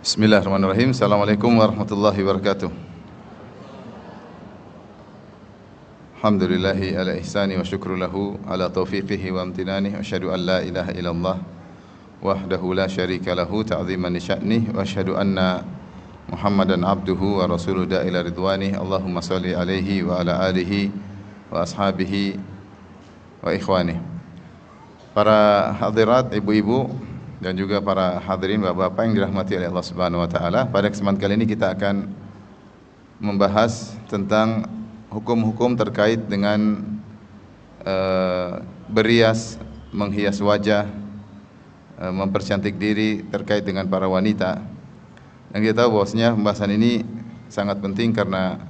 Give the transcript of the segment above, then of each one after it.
Bismillahirrahmanirrahim. Assalamualaikum warahmatullahi wabarakatuh. Alhamdulillahi ala ihsani wa syukru lahu ala taufiqihi wa amtinani. Wa asyhadu an la ilaha illallah wahdahu la syarika lahu ta'ziman li sya'nih. Wa asyhadu anna Muhammadan abduhu wa rasuluhu ila ridwani. Allahumma salli alaihi wa ala alihi wa ashabihi wa ikhwani. Para hadirat, ibu-ibu dan juga para hadirin bapak-bapak yang dirahmati oleh Allah Subhanahu wa taala, pada kesempatan kali ini kita akan membahas tentang hukum-hukum terkait dengan berias, menghias wajah, mempercantik diri terkait dengan para wanita. Yang kita tahu bahwasanya pembahasan ini sangat penting karena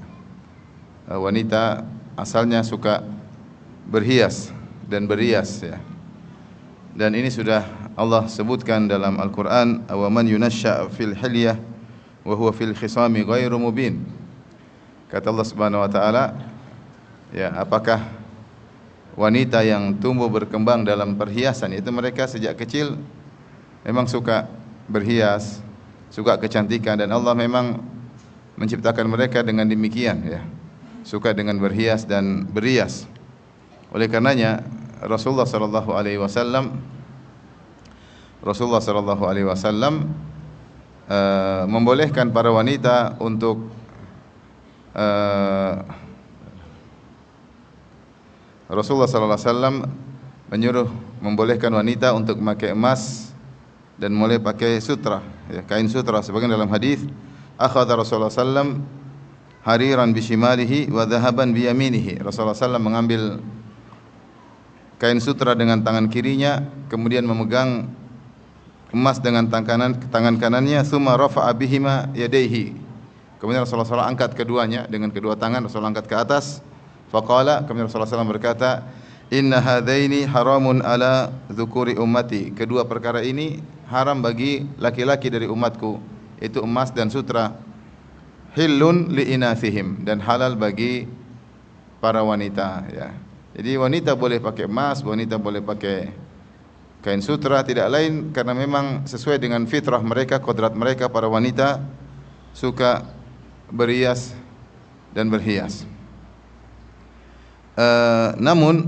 wanita asalnya suka berhias dan berias ya. Dan ini sudah Allah sebutkan dalam Al-Quran, wa man yunashsha fil hilyah wa huwa fil khisami ghairu mubin. Kata Allah Subhanahu wa taala, ya, apakah wanita yang tumbuh berkembang dalam perhiasan, itu mereka sejak kecil memang suka berhias, suka kecantikan, dan Allah memang menciptakan mereka dengan demikian ya, suka dengan berhias dan berias. Oleh karenanya Rasulullah sallallahu alaihi wasallam membolehkan para wanita untuk Rasulullah sallallahu alaihi wasallam membolehkan wanita untuk memakai emas dan mulai pakai sutra ya, kain sutra. Sebagian dalam hadis, akhadha Rasulullah sallam hariran bi shimalihi wa dhahaban bi yaminihi. Rasulullah sallam mengambil kain sutra dengan tangan kirinya, kemudian memegang emas dengan tangan kanannya, summa rafa'a bihima yadayhi. Kemudian Rasulullah SAW angkat keduanya dengan kedua tangan, Rasulullah angkat ke atas. Faqala, kemudian Rasulullah SAW berkata, inna hadaini haramun ala dzukuri ummati. Kedua perkara ini haram bagi laki-laki dari umatku, itu emas dan sutra. Hillun li inathihim, dan halal bagi para wanita ya. Jadi wanita boleh pakai emas, wanita boleh pakai kain sutra, tidak lain karena memang sesuai dengan fitrah mereka, kodrat mereka. Para wanita suka berias dan berhias. Namun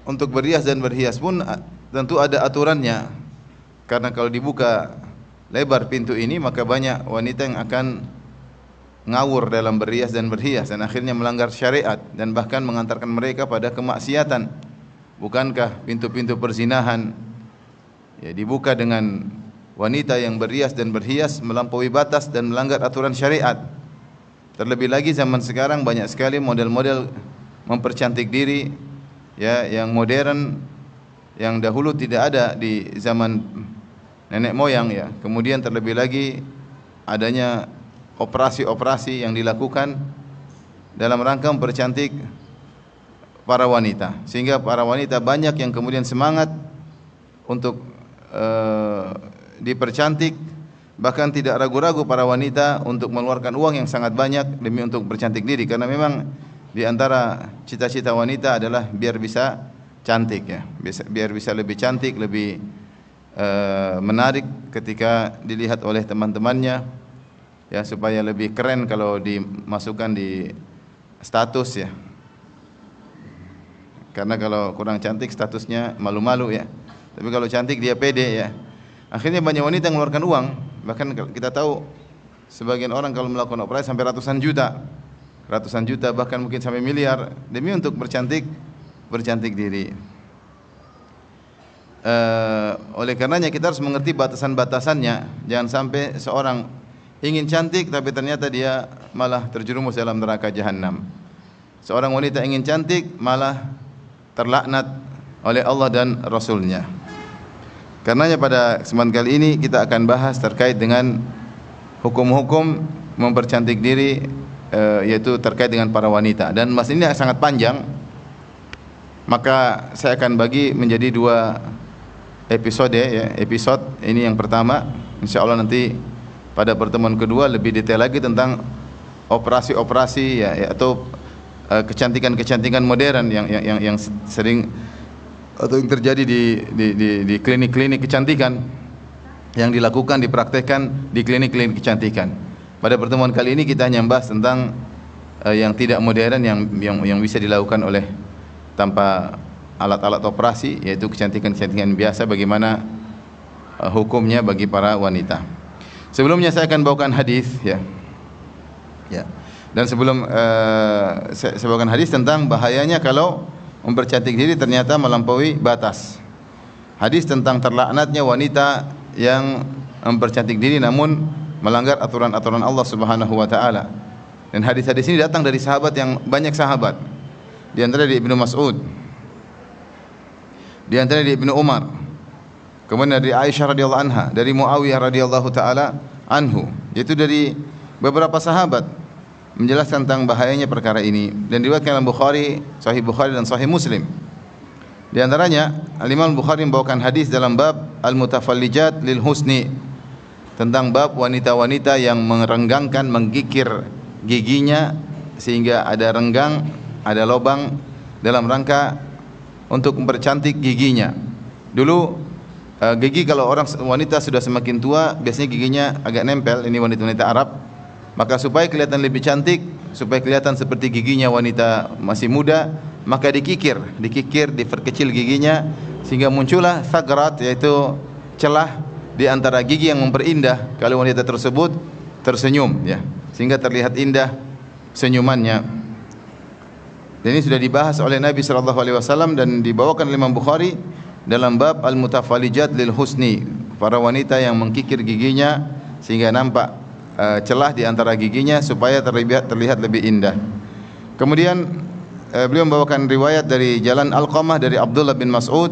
untuk berias dan berhias pun tentu ada aturannya, karena kalau dibuka lebar pintu ini maka banyak wanita yang akan ngawur dalam berias dan berhias dan akhirnya melanggar syariat dan bahkan mengantarkan mereka pada kemaksiatan. Bukankah pintu-pintu perzinahan ya dibuka dengan wanita yang berias dan berhias melampaui batas dan melanggar aturan syariat? Terlebih lagi zaman sekarang banyak sekali model-model mempercantik diri ya, yang modern, yang dahulu tidak ada di zaman nenek moyang ya. Kemudian terlebih lagi adanya operasi-operasi yang dilakukan dalam rangka mempercantik para wanita, sehingga para wanita banyak yang kemudian semangat untuk dipercantik, bahkan tidak ragu-ragu para wanita untuk mengeluarkan uang yang sangat banyak demi untuk bercantik diri, karena memang di antara cita-cita wanita adalah biar bisa cantik ya, biar bisa lebih cantik, lebih menarik ketika dilihat oleh teman-temannya ya, supaya lebih keren kalau dimasukkan di status ya. Karena kalau kurang cantik statusnya malu-malu ya. Tapi kalau cantik dia pede ya. Akhirnya banyak wanita yang mengeluarkan uang. Bahkan kita tahu sebagian orang kalau melakukan operasi sampai ratusan juta, bahkan mungkin sampai miliar demi untuk bercantik diri. Oleh karenanya kita harus mengerti batasan-batasannya. Jangan sampai seorang ingin cantik tapi ternyata dia malah terjerumus dalam neraka jahanam. Seorang wanita ingin cantik malah terlaknat oleh Allah dan Rasulnya. Karenanya pada kesempatan kali ini kita akan bahas terkait dengan hukum-hukum mempercantik diri, yaitu terkait dengan para wanita. Dan mas ini sangat panjang, maka saya akan bagi menjadi dua episode ya. Episode ini yang pertama, insya Allah nanti pada pertemuan kedua lebih detail lagi tentang operasi-operasi ya, atau kecantikan-kecantikan modern yang sering atau yang terjadi di klinik-klinik kecantikan yang dilakukan, dipraktekkan di klinik-klinik kecantikan. Pada pertemuan kali ini kita hanya membahas tentang yang tidak modern yang bisa dilakukan oleh tanpa alat-alat operasi, yaitu kecantikan-kecantikan biasa, bagaimana hukumnya bagi para wanita. Sebelumnya saya akan bawakan hadis ya. Dan sebelum saya bawakan hadis tentang bahayanya kalau mempercantik diri ternyata melampaui batas. Hadis tentang terlaknatnya wanita yang mempercantik diri namun melanggar aturan-aturan Allah Subhanahu wa taala. Dan hadis-hadis ini datang dari sahabat yang banyak sahabat. Di antara dari Ibnu Mas'ud, di antara dari Ibnu Umar, kemudian dari Aisyah radhiyallahu anha, dari Muawiyah radhiyallahu taala anhu, yaitu dari beberapa sahabat menjelaskan tentang bahayanya perkara ini, dan diriwayatkan dalam Bukhari, Sahih Bukhari dan Sahih Muslim. Di antaranya Al-Imam Bukhari membawakan hadis dalam bab Al-Mutafallijat lil Husni, tentang bab wanita-wanita yang merenggangkan, menggigir giginya sehingga ada renggang, ada lubang dalam rangka untuk mempercantik giginya. Dulu gigi kalau orang wanita sudah semakin tua biasanya giginya agak nempel, ini wanita-wanita Arab. Maka supaya kelihatan lebih cantik, supaya kelihatan seperti giginya wanita masih muda, maka dikikir, diperkecil giginya sehingga muncullah thagrat, yaitu celah di antara gigi yang memperindah kalau wanita tersebut tersenyum ya, sehingga terlihat indah senyumannya. Dan ini sudah dibahas oleh Nabi sallallahu alaihi wasallam dan dibawakan oleh Imam Bukhari dalam bab Al-Mutafallijat lil Husni, para wanita yang mengkikir giginya sehingga nampak celah di antara giginya supaya terlihat lebih indah. Kemudian beliau membawakan riwayat dari jalan Alqamah dari Abdullah bin Mas'ud.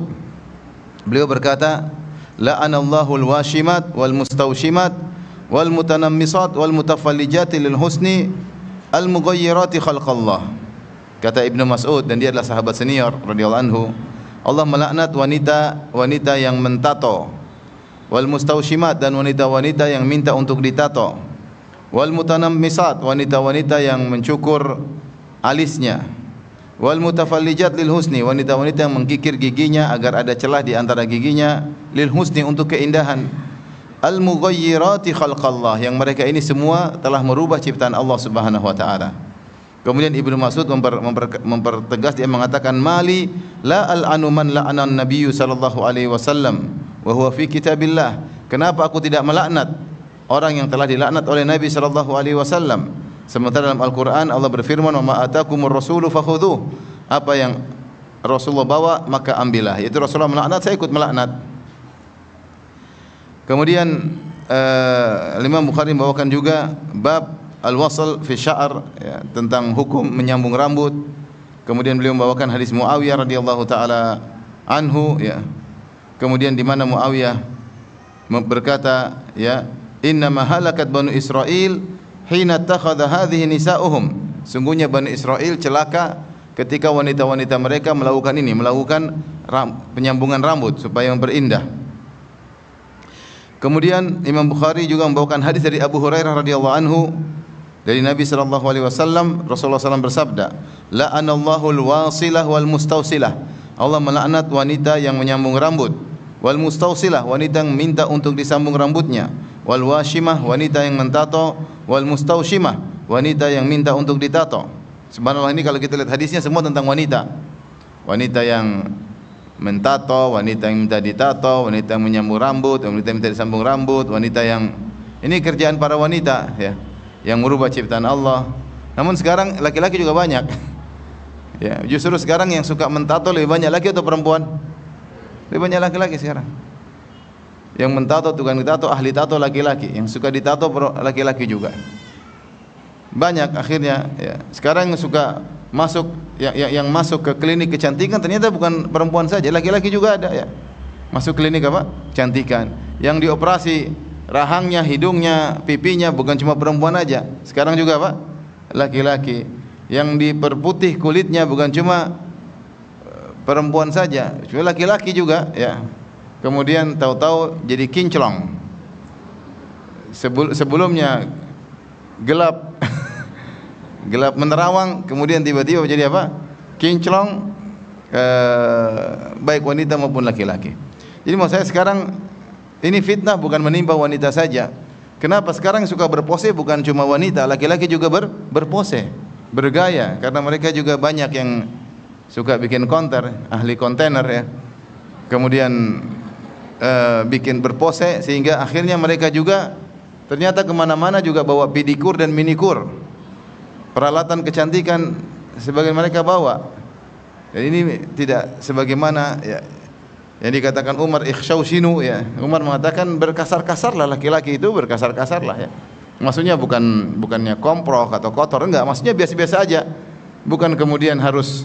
Beliau berkata, la'anallahu al-washimat wal mustawshimat wal mutanammisat wal mutafallijat lil husni al mughayyirati khalqallah. Kata Ibnu Mas'ud, dan dia adalah sahabat senior radhiyallahu anhu, Allah melaknat wanita yang mentato, wal mustawshimat, dan wanita-wanita yang minta untuk ditato, wal mutanammisat, wanita-wanita yang mencukur alisnya, wal mutafallijat lil husni, wanita-wanita yang mengkikir giginya agar ada celah di antara giginya, lil husni, untuk keindahan, al mughayyirati khalqallah, yang mereka ini semua telah merubah ciptaan Allah Subhanahu wa taala. Kemudian Ibnu Mas'ud mempertegas, dia mengatakan, mali la al'anu man la'ana an-nabiyyu sallallahu alaihi wasallam wa huwa fi kitabillah. Kenapa aku tidak melaknat orang yang telah dilaknat oleh Nabi sallallahu alaihi wasallam, sementara dalam Al-Qur'an Allah berfirman, wa ma atakumur rasulu fakhudhuh, apa yang Rasulullah bawa maka ambillah. Yaitu Rasulullah melaknat, saya ikut melaknat. Kemudian Imam Bukhari membawakan juga bab al-wasl fi sya'r, ya, tentang hukum menyambung rambut. Kemudian beliau membawakan hadis Muawiyah radhiyallahu taala anhu, ya. Kemudian di mana Muawiyah berkata, ya, inna ma halakat banu Israil hina takhadha hadhihi nisa'uhum, sungguhnya Bani Israel celaka ketika wanita-wanita mereka melakukan penyambungan rambut supaya memperindah. Kemudian Imam Bukhari juga membawakan hadis dari Abu Hurairah radhiyallahu anhu, dari Nabi sallallahu alaihi wasallam, Rasulullah sallallahu bersabda, la'anallahu al-wasilah wal mustausilah, Allah melaknat wanita yang menyambung rambut, wal mustausilah, wanita yang minta untuk disambung rambutnya, wal washimah, wanita yang mentato, wal mustaushimah, wanita yang minta untuk ditato. Subhanallah, ini kalau kita lihat hadisnya semua tentang wanita. Wanita yang mentato, wanita yang minta ditato, wanita yang menyambung rambut, wanita yang minta disambung rambut, wanita yang, ini kerjaan para wanita, ya, yang merubah ciptaan Allah. Namun sekarang laki-laki juga banyak. Ya, justru sekarang yang suka mentato lebih banyak laki atau perempuan? Lebih banyak laki-laki sekarang. Yang mentato, tukang ditato, ahli tato laki-laki. Yang suka ditato laki-laki juga. Banyak akhirnya, ya. Sekarang yang suka masuk yang masuk ke klinik kecantikan ternyata bukan perempuan saja, laki-laki juga ada, ya. Masuk klinik apa? Kecantikan. Yang dioperasi rahangnya, hidungnya, pipinya bukan cuma perempuan aja. Sekarang juga apa? Laki-laki. Yang diperputih kulitnya bukan cuma perempuan saja, cuma laki-laki juga, ya. Kemudian tahu-tahu jadi kinclong. Sebelumnya gelap gelap menerawang, kemudian tiba-tiba jadi apa? Kinclong, baik wanita maupun laki-laki. Jadi maksud saya sekarang Ini fitnah bukan menimpa wanita saja. Kenapa sekarang suka berpose bukan cuma wanita, laki-laki juga berpose, bergaya, karena mereka juga banyak yang suka bikin konter, ahli kontainer ya. Kemudian bikin berpose sehingga akhirnya mereka juga ternyata kemana-mana juga bawa pedikur dan minikur, peralatan kecantikan sebagian mereka bawa. Dan ini tidak sebagaimana ya yang dikatakan Umar, ikhshawshinu ya. Umar mengatakan berkasar-kasarlah, laki-laki itu berkasar-kasarlah ya. Maksudnya bukannya komproh atau kotor, enggak, maksudnya biasa-biasa aja. Bukan kemudian harus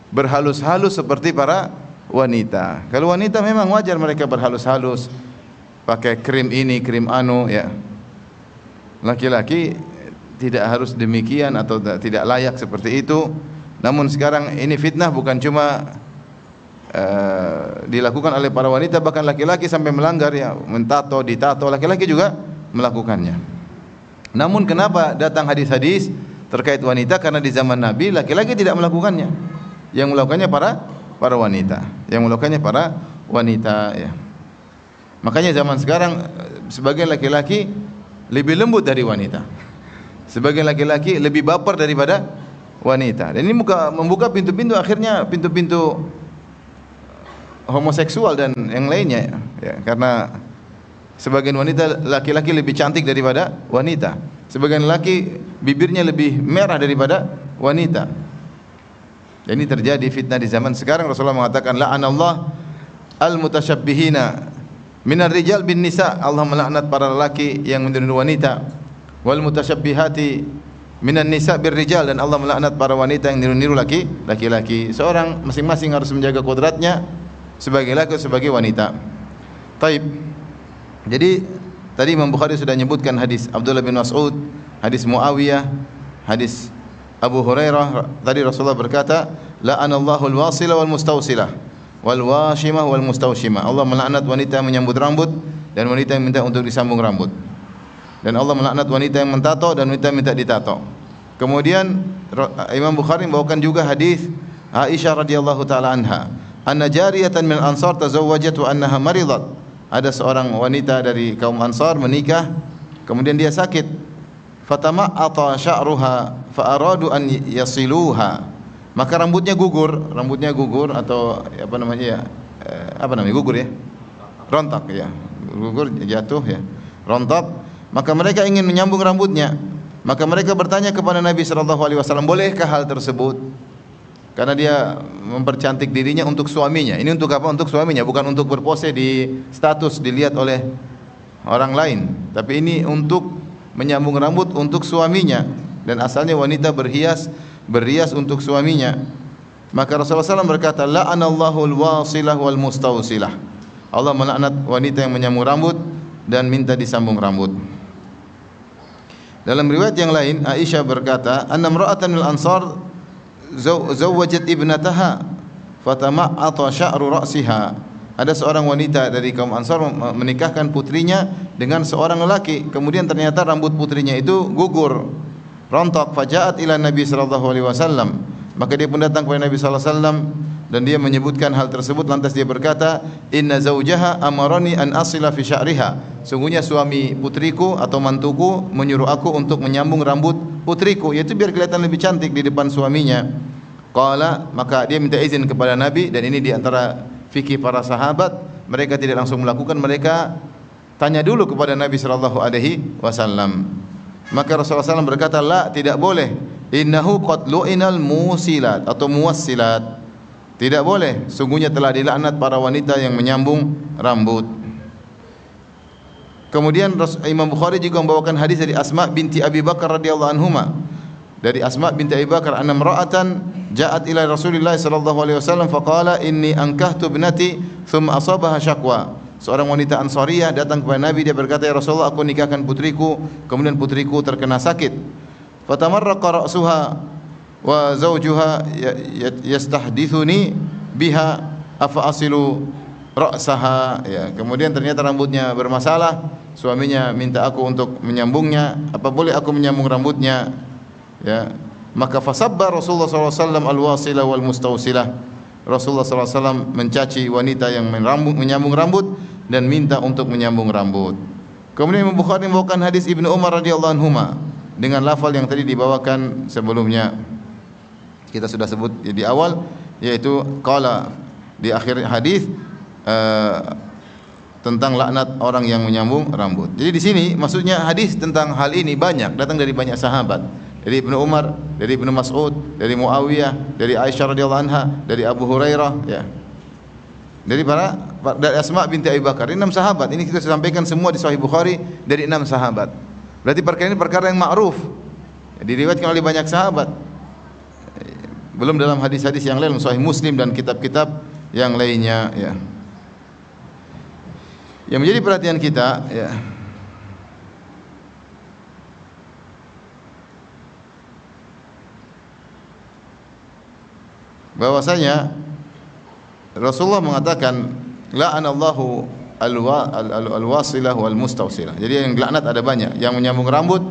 berhalus-halus seperti para wanita. Kalau wanita memang wajar mereka berhalus-halus, pakai krim ini, krim anu ya. Laki-laki tidak harus demikian atau tidak layak seperti itu. Namun sekarang ini fitnah bukan cuma dilakukan oleh para wanita, bahkan laki-laki sampai melanggar ya, mentato, ditato, laki-laki juga melakukannya. Namun kenapa datang hadis-hadis terkait wanita? Karena di zaman Nabi laki-laki tidak melakukannya. Yang melakukannya para wanita. Yang melakukannya para wanita ya. Makanya zaman sekarang sebagian laki-laki lebih lembut dari wanita. Sebagian laki-laki lebih baper daripada wanita. Dan ini membuka pintu-pintu, akhirnya pintu-pintu homoseksual dan yang lainnya ya. Karena sebagian wanita laki-laki lebih cantik daripada wanita. Sebagian laki bibirnya lebih merah daripada wanita. Dan ini terjadi fitnah di zaman sekarang. Rasulullah mengatakan la'anallah al-mutasyabbihina minar rijal bin nisa. Allah melaknat para lelaki yang meniru wanita, wal mutasyabbihati minan nisa bir rijal, dan Allah melaknat para wanita yang niru-niru laki-laki. Seorang masing-masing harus menjaga kodratnya sebagai laki sebagai wanita. Taib. Jadi tadi Imam Bukhari sudah menyebutkan hadis Abdullah bin Mas'ud, hadis Muawiyah, hadis Abu Hurairah. Tadi Rasulullah berkata, la'anallahu al-wasila wal mustawsilah wal washimah wal mustawshimah. Allah melaknat wanita yang menyambut rambut dan wanita yang minta untuk disambung rambut. Dan Allah melaknat wanita yang mentato dan wanita yang minta ditato. Kemudian Imam Bukhari membawakan juga hadis Aisyah radhiyallahu taala anha, anna jariyatan min ansar tazawwajat wa annaha maridat. Ada seorang wanita dari kaum Ansar menikah, kemudian dia sakit. Fatama'ata sya'ruha fa aradu an yasiluha. Maka rambutnya gugur atau apa namanya ya? Gugur ya? Rontak ya. Gugur, jatuh ya. Rontak. Maka mereka ingin menyambung rambutnya. Maka mereka bertanya kepada Nabi sallallahu alaihi wasallam, bolehkah hal tersebut? Karena dia mempercantik dirinya untuk suaminya. Ini untuk apa? Untuk suaminya, bukan untuk berpose di status dilihat oleh orang lain. Tapi ini untuk menyambung rambut untuk suaminya. Dan asalnya wanita berhias untuk suaminya. Maka Rasulullah SAW berkata, la'anallahu al-wasilah wal mustawsilah. Allah melaknat wanita yang menyambung rambut dan minta disambung rambut. Dalam riwayat yang lain, Aisyah berkata, anna imra'atan minal ansar zawwajat ibnataha fatama'ata sya'ru ra'siha. Ada seorang wanita dari kaum Ansar menikahkan putrinya dengan seorang lelaki, kemudian ternyata rambut putrinya itu gugur, rontok. Faja'at ila Nabi sallallahu alaihi wasallam. Maka dia pun datang kepada Nabi sallallahu alaihi wasallam dan dia menyebutkan hal tersebut. Lantas dia berkata, inna zawjaha amarani an asila fi sya'riha. Sungguhnya suami putriku atau mantuku menyuruh aku untuk menyambung rambut putriku, yaitu biar kelihatan lebih cantik di depan suaminya. Qala, maka dia minta izin kepada Nabi, dan ini di antara fikih para sahabat, mereka tidak langsung melakukan, mereka tanya dulu kepada Nabi sallallahu alaihi wasallam. Maka Rasulullah SAW berkata, la, tidak boleh. Innahu qad lu'inal musilat atau muwassilat. Tidak boleh, sungguhnya telah dilaknat para wanita yang menyambung rambut. Kemudian Imam Bukhari juga membawakan hadis dari Asma binti Abi Bakar radhiyallahu anhuma. Dari Asma binti Abi Bakar, anna imra'atan ja'at ila Rasulillah sallallahu alaihi wasallam faqala inni ankahtu ibnati thumma asabaha syaqwa. Seorang wanita Ansariyah datang kepada Nabi, dia berkata, ya Rasulullah, aku nikahkan putriku, kemudian putriku terkena sakit. Fatamarraqa ra'suha wa zawjuha yastahdithuni biha afa asilu ra'saha. Ya, kemudian ternyata rambutnya bermasalah, suaminya minta aku untuk menyambungnya, apa boleh aku menyambung rambutnya? Ya, maka fasabba Rasulullah SAW al-wasilah wal mustawsilah. Rasulullah SAW mencaci wanita yang menyambung rambut dan minta untuk menyambung rambut. Kemudian Imam Bukhari membawakan hadis Ibnu Umar radhiyallahu anhuma dengan lafal yang tadi dibawakan sebelumnya. Kita sudah sebut di awal, yaitu qala di akhir hadis tentang laknat orang yang menyambung rambut. Jadi di sini maksudnya hadis tentang hal ini banyak, datang dari banyak sahabat. Dari Ibnu Umar, dari Ibnu Mas'ud, dari Muawiyah, dari Aisyah radhiyallahu anha, dari Abu Hurairah, ya. Dari Asma binti Abi Bakar. Ini 6 sahabat. Ini kita sampaikan semua di Sahih Bukhari dari 6 sahabat. Berarti perkara ini perkara yang ma'ruf. Diriwayatkan oleh banyak sahabat. Belum dalam hadis-hadis yang lain, Sahih Muslim dan kitab-kitab yang lainnya, ya. Yang menjadi perhatian kita, ya, bahwasanya Rasulullah mengatakan la'anallahu al-wasilah wal mustawsilah. Jadi yang laknat ada banyak, yang menyambung rambut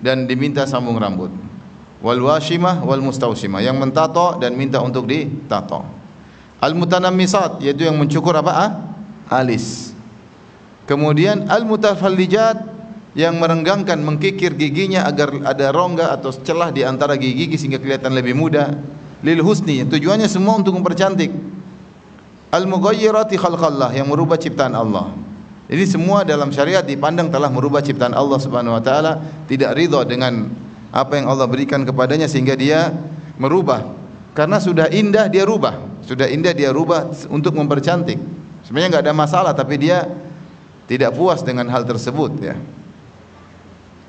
dan diminta sambung rambut. Wal washimah wal mustawsimah, yang mentato dan minta untuk ditato. Al mutanammisat, yaitu yang mencukur apa? Alis. Kemudian al mutafallijat, yang merenggangkan, mengkikir giginya agar ada rongga atau celah di antara gigi sehingga kelihatan lebih muda. Lil husni, tujuannya semua untuk mempercantik. Al mughayyirati khalqallah, yang merubah ciptaan Allah. Ini semua dalam syariat dipandang telah merubah ciptaan Allah Subhanahu wa taala, tidak ridha dengan apa yang Allah berikan kepadanya sehingga dia merubah. Karena sudah indah dia rubah, sudah indah dia rubah untuk mempercantik. Sebenarnya enggak ada masalah, tapi dia tidak puas dengan hal tersebut, ya.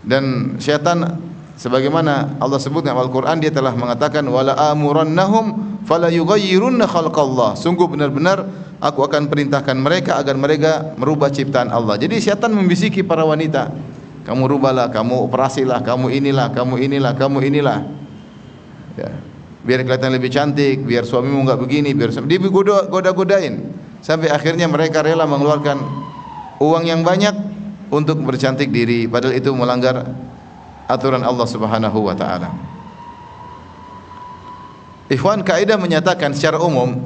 Dan syaitan, sebagaimana Allah sebut dalam Al-Quran, dia telah mengatakan wala amurannahum fala yughayyirunna khalqallah. Sungguh benar-benar aku akan perintahkan mereka agar mereka merubah ciptaan Allah. Jadi syaitan membisiki para wanita, kamu rubahlah, kamu operasilah, kamu inilah, kamu inilah, kamu inilah, ya, biar kelihatan lebih cantik, biar suamimu enggak begini, biar digoda-godain sampai akhirnya mereka rela mengeluarkan uang yang banyak untuk bercantik diri, padahal itu melanggar aturan Allah Subhanahu wa taala. Ikhwan, kaidah menyatakan secara umum,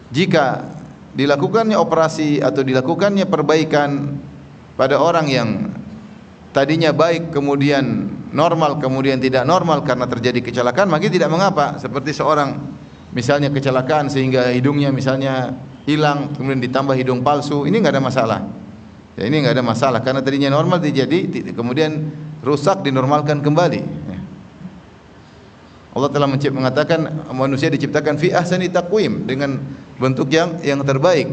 jika dilakukannya operasi atau dilakukannya perbaikan pada orang yang tadinya baik kemudian normal, kemudian tidak normal karena terjadi kecelakaan, maka tidak mengapa. Seperti seorang misalnya kecelakaan sehingga hidungnya misalnya hilang, kemudian ditambah hidung palsu, ini enggak ada masalah. Ya, ini enggak ada masalah karena tadinya normal terjadi kemudian rusak, dinormalkan kembali. Ya. Allah telah mengatakan manusia diciptakan fi ahsani taqwim, dengan bentuk yang terbaik.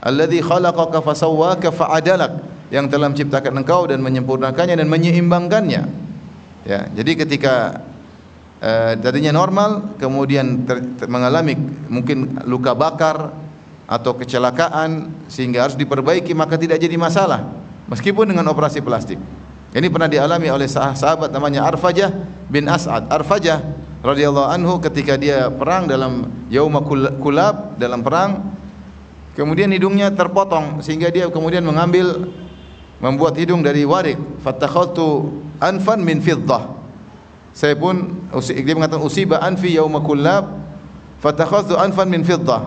Alladzi khalaqaka fasawwaka fa'adalak, yang telah menciptakan engkau dan menyempurnakannya dan menyeimbangkannya. Ya, jadi ketika tadinya normal kemudian mengalami mungkin luka bakar atau kecelakaan sehingga harus diperbaiki, maka tidak jadi masalah meskipun dengan operasi plastik. Ini pernah dialami oleh sahabat namanya Arfajah bin As'ad. Arfajah radhiyallahu anhu ketika dia perang dalam Yauma Kulab, dalam perang, kemudian hidungnya terpotong sehingga dia kemudian membuat hidung dari warik. Fattakhadtu anfan min fiddah. Saya pun, dia mengatakan usiba anfi yauma Kulab fattakhadtu anfan min fiddah.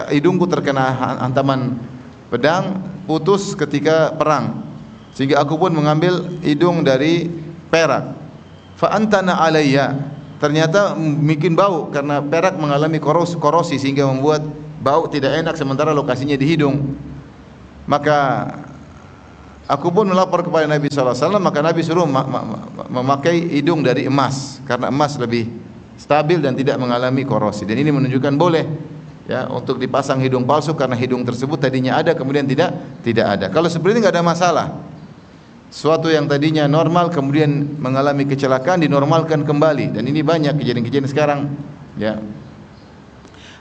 Hidungku terkena hantaman pedang, putus ketika perang, sehingga aku pun mengambil hidung dari perak. Fa antana alayya, ternyata bikin bau karena perak mengalami korosi sehingga membuat bau tidak enak, sementara lokasinya di hidung. Maka aku pun melapor kepada Nabi sallallahu alaihi wasallam, maka Nabi suruh memakai hidung dari emas karena emas lebih stabil dan tidak mengalami korosi. Dan ini menunjukkan boleh, ya, untuk dipasang hidung palsu karena hidung tersebut tadinya ada kemudian tidak ada. Kalau seperti ini enggak ada masalah. Suatu yang tadinya normal kemudian mengalami kecelakaan dinormalkan kembali, dan ini banyak kejadian-kejadian sekarang, ya.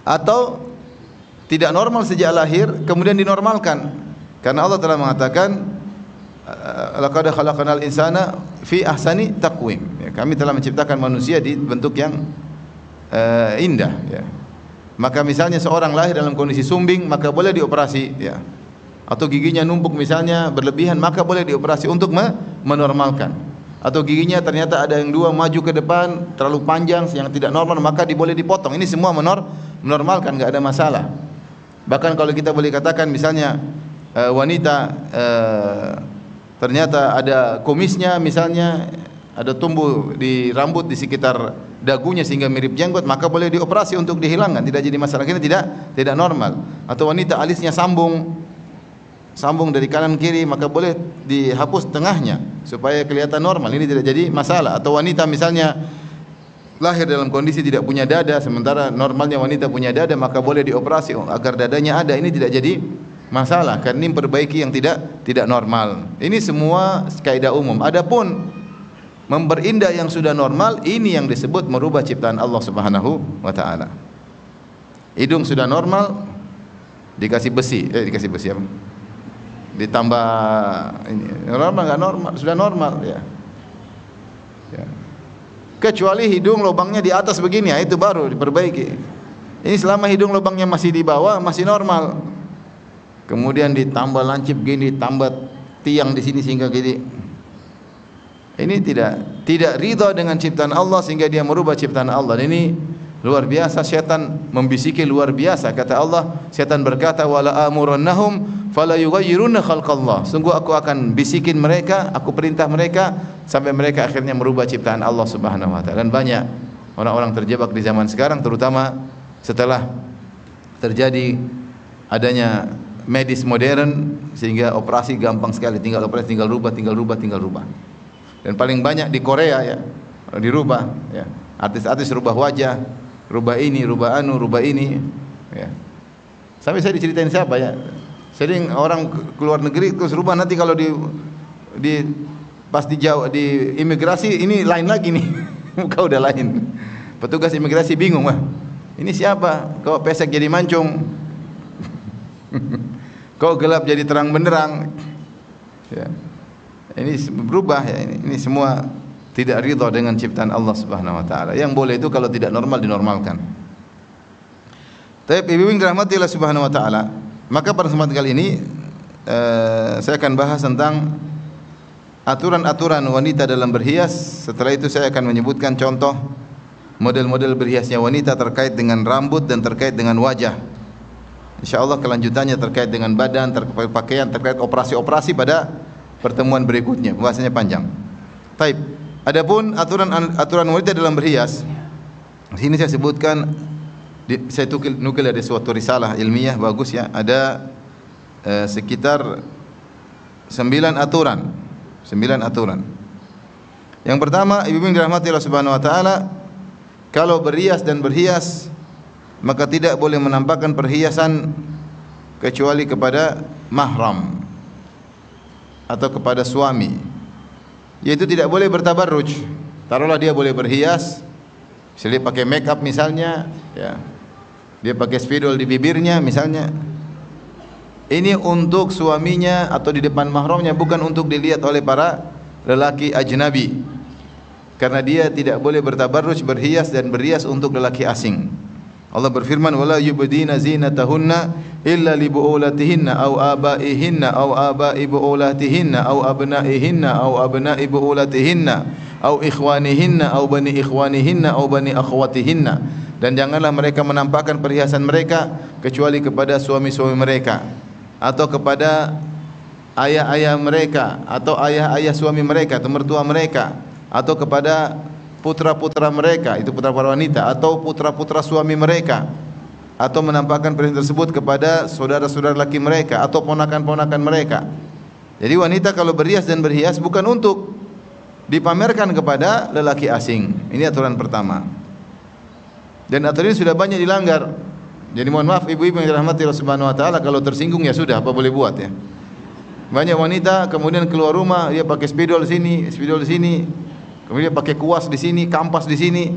Atau tidak normal sejak lahir kemudian dinormalkan, karena Allah telah mengatakan laqad khalaqnal insana fi ahsani taqwim, ya, kami telah menciptakan manusia di bentuk yang indah, ya. Maka misalnya seorang lahir dalam kondisi sumbing, maka boleh dioperasi, ya. Atau giginya numpuk misalnya berlebihan, maka boleh dioperasi untuk menormalkan. Atau giginya ternyata ada yang dua maju ke depan terlalu panjang yang tidak normal, maka boleh dipotong. Ini semua menormalkan, enggak ada masalah. Bahkan kalau kita boleh katakan misalnya wanita ternyata ada kumisnya misalnya, ada tumbuh di rambut di sekitar dagunya sehingga mirip jenggot, maka boleh dioperasi untuk dihilangkan, tidak jadi masalah. Ini tidak normal. Atau wanita alisnya sambung dari kanan kiri, maka boleh dihapus tengahnya supaya kelihatan normal. Ini tidak jadi masalah. Atau wanita misalnya lahir dalam kondisi tidak punya dada, sementara normalnya wanita punya dada, maka boleh dioperasi agar dadanya ada. Ini tidak jadi masalah, karena ini memperbaiki yang tidak normal. Ini semua kaidah umum. Adapun memperindah yang sudah normal, ini yang disebut merubah ciptaan Allah Subhanahu wa taala. Hidung sudah normal, dikasih besi apa? Ditambah ini normal nggak normal, sudah normal ya. Kecuali hidung lubangnya di atas begini, ya, itu baru diperbaiki. Ini selama hidung lubangnya masih di bawah masih normal, kemudian ditambah lancip gini, tambah tiang di sini sehingga gini, ini tidak ridha dengan ciptaan Allah sehingga dia merubah ciptaan Allah. Dan ini luar biasa, setan membisiki luar biasa. Kata Allah, setan berkata, wala amurannahum fala yughayyirunna khalqallah. Sungguh aku akan bisikin mereka, aku perintah mereka sampai mereka akhirnya merubah ciptaan Allah Subhanahu wa taala. Dan banyak orang-orang terjebak di zaman sekarang, terutama setelah terjadi adanya medis modern sehingga operasi gampang sekali, tinggal operasi, tinggal rubah. Dan paling banyak di Korea ya, dirubah ya. Artis-artis rubah wajah, rubah ini, rubah ini ya. Sampai saya diceritain siapa ya, sering orang keluar negeri terus rubah, nanti kalau pas di imigrasi ini lain lagi nih. Muka udah lain. Petugas imigrasi bingung, wah ini siapa? Kok pesek jadi mancung? Kok gelap jadi terang benderang? Ya. Ini berubah ya, ini semua tidak ridha dengan ciptaan Allah Subhanahu wa taala. Yang boleh itu kalau tidak normal dinormalkan. Tapi ibu yang dirahmati Allah Subhanahu wa taala, maka pada kesempatan kali ini saya akan bahas tentang aturan-aturan wanita dalam berhias. Setelah itu saya akan menyebutkan contoh model-model berhiasnya wanita terkait dengan rambut dan terkait dengan wajah. InsyaAllah kelanjutannya terkait dengan badan, terkait pakaian, terkait operasi-operasi pada pertemuan berikutnya. Pembahasannya panjang. Taib. Adapun aturan wanita dalam berhias, di sini saya sebutkan, saya nukil dari suatu risalah ilmiah bagus ya. Ada sekitar 9 aturan. Yang pertama, ibu yang dirahmati Allah Subhanahu wa taala, kalau berhias dan berhias maka tidak boleh menampakkan perhiasan kecuali kepada mahram atau kepada suami. Yaitu tidak boleh bertabarruj. Taruhlah dia boleh berhias, misalnya pakai make up misalnya, ya. Dia pakai spidol di bibirnya misalnya. Ini untuk suaminya atau di depan mahramnya, bukan untuk dilihat oleh para lelaki ajnabi. Karena dia tidak boleh bertabarruj, berhias dan berhias untuk lelaki asing. Allah berfirman, wala yubdina zinatahunna illa li buulatihinna aw abaihinna aw abai buulatihinna aw abnaihinna aw abnai buulatihinna aw ikhwanihinna aw bani ikhwanihinna aw bani akhwatihinna. Dan janganlah mereka menampakkan perhiasan mereka kecuali kepada suami-suami mereka, atau kepada ayah-ayah mereka, atau ayah-ayah suami mereka atau mertua mereka, atau kepada putra-putra mereka, itu putra wanita, atau putra-putra suami mereka, atau menampakkan perhiasan tersebut kepada saudara-saudara laki mereka atau ponakan-ponakan mereka. Jadi wanita kalau berhias dan berhias bukan untuk dipamerkan kepada lelaki asing. Ini aturan pertama. Dan aturan ini sudah banyak dilanggar. Jadi mohon maaf ibu-ibu yang dirahmati Allah Subhanahu wa taala, kalau tersinggung ya sudah, apa boleh buat ya. Banyak wanita kemudian keluar rumah dia pakai spidol sini, kemudian pakai kuas di sini, kampas di sini.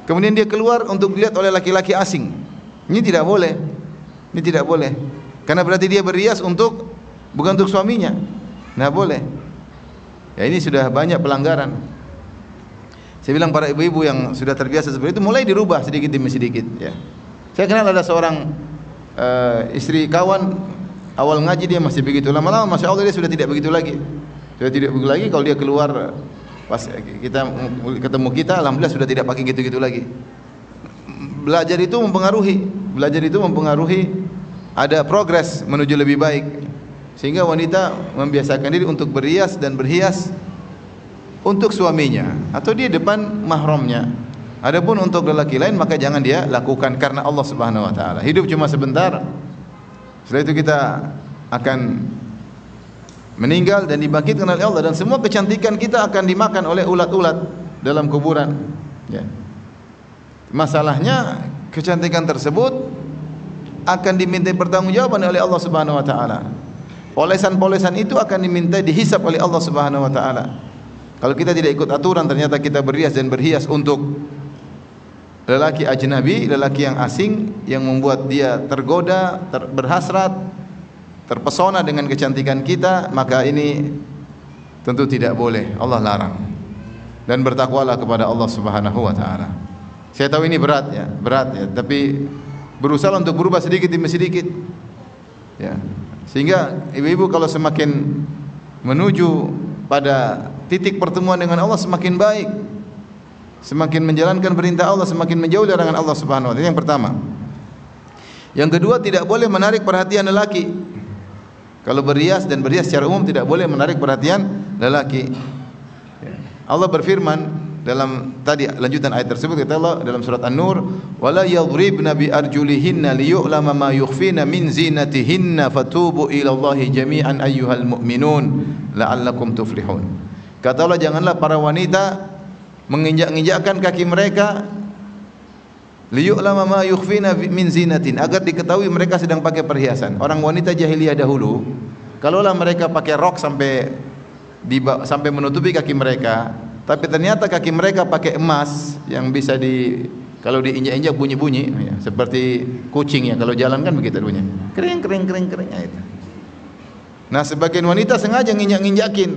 Kemudian dia keluar untuk dilihat oleh laki-laki asing. Ini tidak boleh. Ini tidak boleh. Karena berarti dia berhias bukan untuk suaminya. Nah, boleh. Ya, ini sudah banyak pelanggaran. Saya bilang para ibu-ibu yang sudah terbiasa seperti itu mulai dirubah sedikit demi sedikit ya. Saya kenal ada seorang istri kawan, awal ngaji dia masih begitu, lama-lama Masya Allah dia sudah tidak begitu lagi. Sudah tidak begitu lagi. Kalau dia keluar pas kita ketemu kita, alhamdulillah sudah tidak pakai gitu-gitu lagi. Belajar itu mempengaruhi ada progres menuju lebih baik, sehingga wanita membiasakan diri untuk berhias dan berhias untuk suaminya atau di depan mahramnya. Adapun untuk lelaki lain maka jangan dia lakukan, karena Allah Subhanahu wa taala. Hidup cuma sebentar. Setelah itu kita akan meninggal dan dibangkitkan oleh Allah, dan semua kecantikan kita akan dimakan oleh ulat-ulat dalam kuburan. Ya. Masalahnya kecantikan tersebut akan diminta pertanggungjawaban oleh Allah Subhanahu wa taala. Polesan-polesan itu akan diminta dihisap oleh Allah Subhanahu wa taala. Kalau kita tidak ikut aturan, ternyata kita berhias dan berhias untuk lelaki ajnabi, lelaki yang asing, yang membuat dia tergoda, berhasrat, terpesona dengan kecantikan kita, maka ini tentu tidak boleh. Allah larang. Dan bertakwalah kepada Allah Subhanahu wa taala. Saya tahu ini berat ya, tapi berusaha untuk berubah sedikit demi sedikit. Ya. Sehingga ibu-ibu kalau semakin menuju pada titik pertemuan dengan Allah semakin baik, semakin menjalankan perintah Allah, semakin menjauh larangan Allah Subhanahu wa taala. Yang pertama. Yang kedua, tidak boleh menarik perhatian lelaki. Kalau berhias dan berhias secara umum tidak boleh menarik perhatian lelaki. Allah berfirman dalam tadi lanjutan ayat tersebut, kata Allah dalam surat An-Nur, wala yadribna bi arjulihinna liyu'lama ma yukhfina min zinatihinna fatubu ila Allahi jami'an ayyuhal mu'minun la'allakum tuflihun. Kata Allah, janganlah para wanita menginjak-injakkan kaki mereka liyu'lama ma yukhfina min zinatin, agar diketahui mereka sedang pakai perhiasan. Orang wanita jahiliyah dahulu, kalaulah mereka pakai rok sampai menutupi kaki mereka, tapi ternyata kaki mereka pakai emas yang bisa kalau diinjak-injak bunyi-bunyi, ya, seperti kucing ya, kalau jalan kan begitu bunyinya, kering ya itu. Nah, sebagian wanita sengaja nginjak-nginjakin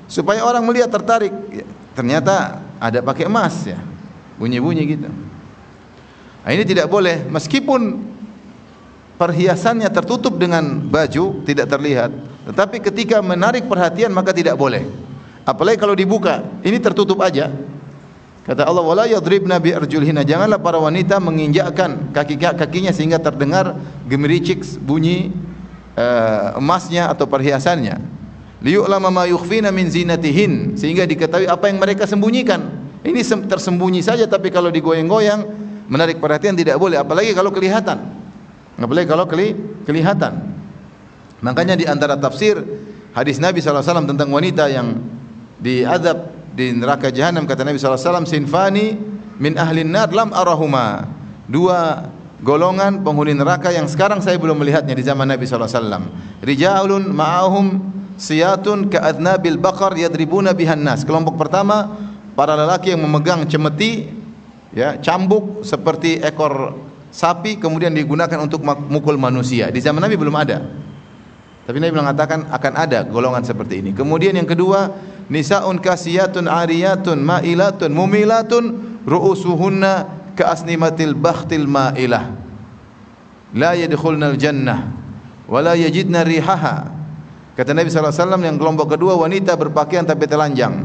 supaya orang melihat tertarik, ya, ternyata ada pakai emas ya, bunyi-bunyi gitu. Nah, ini tidak boleh, meskipun perhiasannya tertutup dengan baju tidak terlihat, tetapi ketika menarik perhatian maka tidak boleh. Apalagi kalau dibuka, ini tertutup aja. Kata Allah, wala yadribna bi arjulihinna, janganlah para wanita menginjakkan kaki-kakinya sehingga terdengar gemericik bunyi emasnya atau perhiasannya. Liyu'lama ma yukhfina min zinatihin, sehingga diketahui apa yang mereka sembunyikan. Ini tersembunyi saja, tapi kalau digoyang-goyang menarik perhatian tidak boleh, apalagi kalau kelihatan. Apalagi kalau kelihatan. Makanya di antara tafsir hadis Nabi SAW tentang wanita yang diazab di neraka jahanam, kata Nabi SAW, sinfani min ahlin nar lam arahuma, dua golongan penghuni neraka yang sekarang saya belum melihatnya di zaman Nabi SAW. Rijalun ma'ahum siyatun ka'adnabil baqar yadribuna bihan nas. Kelompok pertama, para lelaki yang memegang cemeti, ya, cambuk seperti ekor sapi, kemudian digunakan untuk mukul manusia. Di zaman Nabi belum ada, tapi Nabi mengatakan akan ada golongan seperti ini. Kemudian yang kedua, nisaun kasiyatun ariyatun ma'ilatun mumilatun ru'usuhunna ka'asnimatil bakhtil ma'ilah la yadkhulnal jannah wa la yajidna rihaha. Kata Nabi SAW, yang kelompok kedua wanita berpakaian tapi telanjang.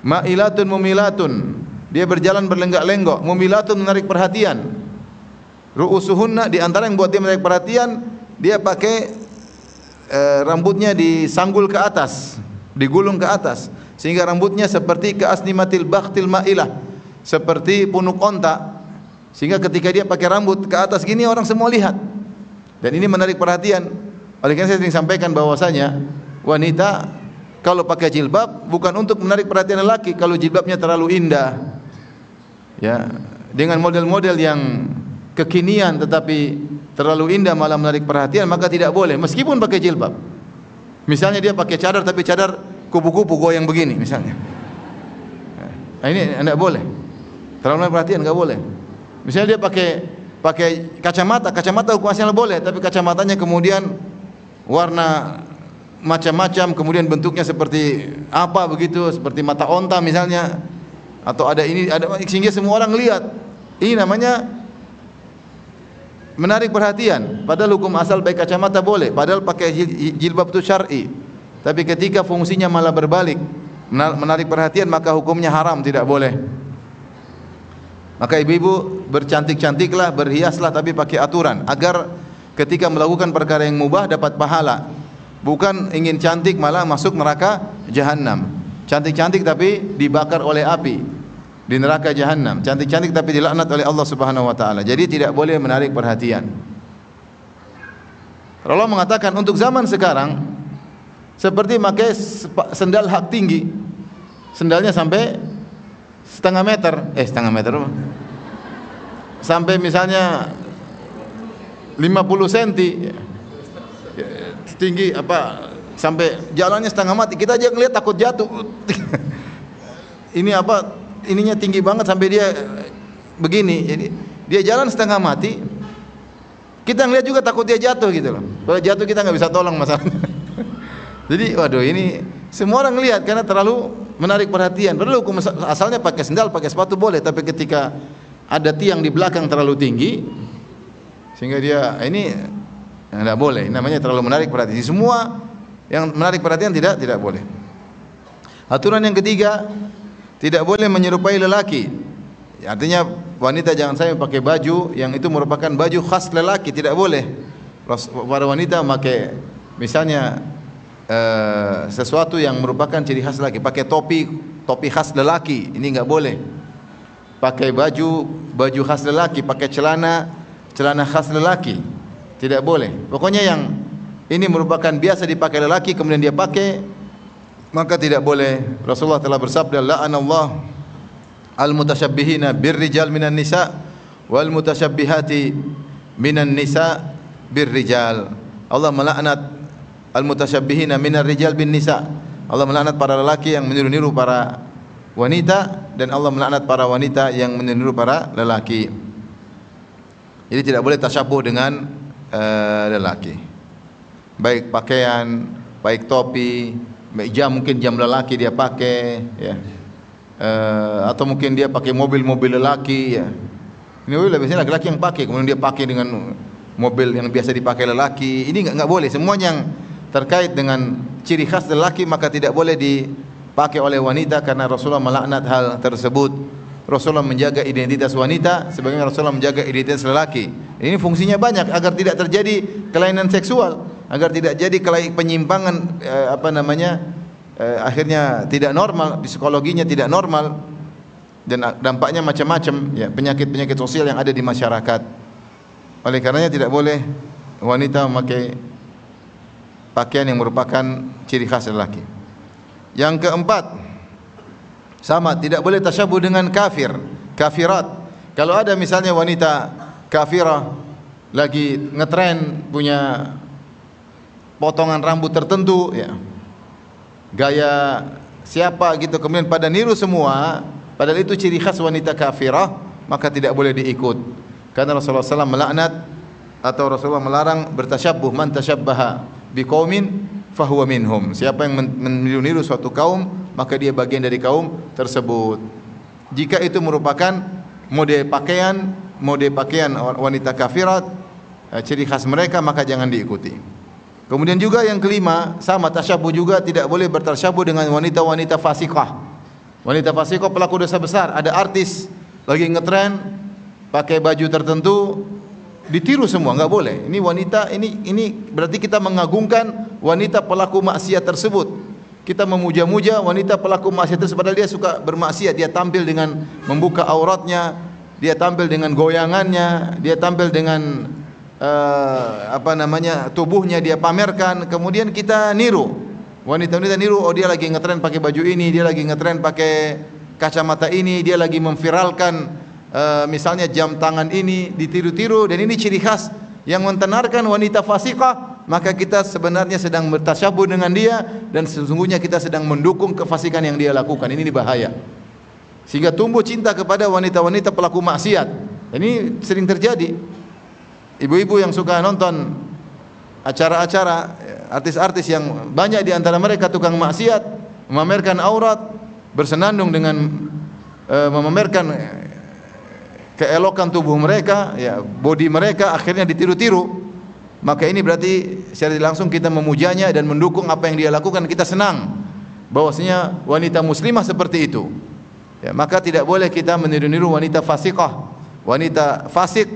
Ma'ilatun mumilatun, dia berjalan berlenggak-lenggok. Mumilatun, menarik perhatian. Ru'usuhunna, di antara yang buat dia menarik perhatian, dia pakai rambutnya disanggul ke atas, digulung ke atas, sehingga rambutnya seperti keasnimatil bakhtil ma'ilah, seperti punuk onta, sehingga ketika dia pakai rambut ke atas gini orang semua lihat, dan ini menarik perhatian. Oleh karena saya sering sampaikan bahwasanya wanita kalau pakai jilbab bukan untuk menarik perhatian lelaki. Kalau jilbabnya terlalu indah, ya, dengan model-model yang kekinian tetapi terlalu indah malah menarik perhatian, maka tidak boleh meskipun pakai jilbab. Misalnya dia pakai cadar tapi cadar kupu-kupu goyang begini misalnya, nah, ini tidak boleh, terlalu menarik perhatian, nggak boleh. Misalnya dia pakai kacamata hukumnya boleh, tapi kacamatanya kemudian warna macam-macam, kemudian bentuknya seperti apa begitu, seperti mata onta misalnya, atau ada sehingga semua orang lihat. Ini namanya menarik perhatian. Padahal hukum asal baik kacamata boleh, padahal pakai jilbab itu syar'i. Tapi ketika fungsinya malah berbalik, menarik perhatian, maka hukumnya haram, tidak boleh. Maka ibu-ibu bercantik-cantiklah, berhiaslah, tapi pakai aturan, agar ketika melakukan perkara yang mubah dapat pahala. Bukan ingin cantik malah masuk neraka jahanam. Cantik-cantik tapi dibakar oleh api di neraka jahanam. Cantik-cantik tapi dilaknat oleh Allah Subhanahu wa taala. Jadi tidak boleh menarik perhatian. Allah mengatakan untuk zaman sekarang seperti pakai sendal hak tinggi. Sendalnya sampai setengah meter sampai misalnya 50 cm tinggi sampai jalannya setengah mati, kita aja ngelihat takut jatuh. Ini ininya tinggi banget sampai dia begini, jadi dia jalan setengah mati, kita ngelihat juga takut dia jatuh gitu loh. Kalau jatuh kita nggak bisa tolong masalahnya. Jadi waduh, ini semua orang ngelihat karena terlalu menarik perhatian. Padahal hukum asalnya pakai sendal, pakai sepatu boleh, tapi ketika ada tiang di belakang terlalu tinggi sehingga dia ini tidak boleh, namanya terlalu menarik perhatian. Semua yang menarik perhatian tidak boleh. Aturan yang ketiga, tidak boleh menyerupai lelaki. Artinya wanita jangan sampai pakai baju yang itu merupakan baju khas lelaki, tidak boleh. Para wanita memakai misalnya sesuatu yang merupakan ciri khas lelaki, pakai topi khas lelaki, ini enggak boleh. Pakai baju khas lelaki, pakai celana khas lelaki, tidak boleh. Pokoknya yang ini merupakan biasa dipakai lelaki kemudian dia pakai, maka tidak boleh. Rasulullah telah bersabda, la'anallahu al-mutasyabbihina birrijal minan nisa wal mutasyabbihati minan nisa birrijal. Allah melaknat al-mutasyabbihina minar rijal bin nisa. Allah melaknat para lelaki yang meniru-niru para wanita, dan Allah melaknat para wanita yang meniru para lelaki. Jadi tidak boleh tasyabuh dengan lelaki. Baik pakaian, baik topi, jam, mungkin jam lelaki dia pakai, ya. Atau mungkin dia pakai mobil lelaki, ya. Ini biasanya laki-laki yang pakai, kemudian dia pakai dengan mobil yang biasa dipakai lelaki. Ini enggak boleh. Semua yang terkait dengan ciri khas lelaki maka tidak boleh dipakai oleh wanita, karena Rasulullah melaknat hal tersebut. Rasulullah menjaga identitas wanita sebagaimana Rasulullah menjaga identitas lelaki. Ini fungsinya banyak agar tidak terjadi kelainan seksual, agar tidak jadi penyimpangan akhirnya tidak normal, psikologinya tidak normal, dan dampaknya macam-macam, ya, penyakit-penyakit sosial yang ada di masyarakat. Oleh karenanya tidak boleh wanita memakai pakaian yang merupakan ciri khas lelaki. Yang keempat, sama, tidak boleh tasyabuh dengan kafirat. Kalau ada misalnya wanita kafirah lagi ngetren punya potongan rambut tertentu, ya, gaya siapa gitu, kemudian pada niru semua, padahal itu ciri khas wanita kafirah, maka tidak boleh diikut. Karena Rasulullah SAW melaknat atau Rasulullah melarang bertasyabuh, man tasyabbaha biqaumin fahuwa minhum. Siapa yang meniru suatu kaum, maka dia bagian dari kaum tersebut. Jika itu merupakan mode pakaian wanita kafirat, ciri khas mereka, maka jangan diikuti. Kemudian juga yang kelima, sama tasyabuh juga, tidak boleh bertasyabuh dengan wanita-wanita fasiqah. Wanita fasiqah pelaku dosa besar. Ada artis lagi ngetren pakai baju tertentu, ditiru semua, enggak boleh. Ini wanita, ini berarti kita mengagungkan wanita pelaku maksiat tersebut. Kita memuja-muja wanita pelaku maksiat tersebut, padahal dia suka bermaksiat. Dia tampil dengan membuka auratnya, dia tampil dengan goyangannya, dia tampil dengan tubuhnya dia pamerkan, kemudian kita niru. Wanita-wanita niru, oh dia lagi ngetren pakai baju ini, dia lagi ngetren pakai kacamata ini, dia lagi memviralkan misalnya jam tangan ini, ditiru-tiru, dan ini ciri khas yang mentenarkan wanita fasiqah, maka kita sebenarnya sedang bertasyabuh dengan dia, dan sesungguhnya kita sedang mendukung kefasikan yang dia lakukan. Ini bahaya, sehingga tumbuh cinta kepada wanita-wanita pelaku maksiat. Ini sering terjadi. Ibu-ibu yang suka nonton acara-acara artis-artis yang banyak di antara mereka tukang maksiat, memamerkan aurat, bersenandung dengan memamerkan keelokan tubuh mereka, ya, body mereka, akhirnya ditiru-tiru. Maka ini berarti secara langsung kita memujanya dan mendukung apa yang dia lakukan. Kita senang bahwasanya wanita muslimah seperti itu, ya, maka tidak boleh kita meniru-niru wanita fasiqah, wanita fasik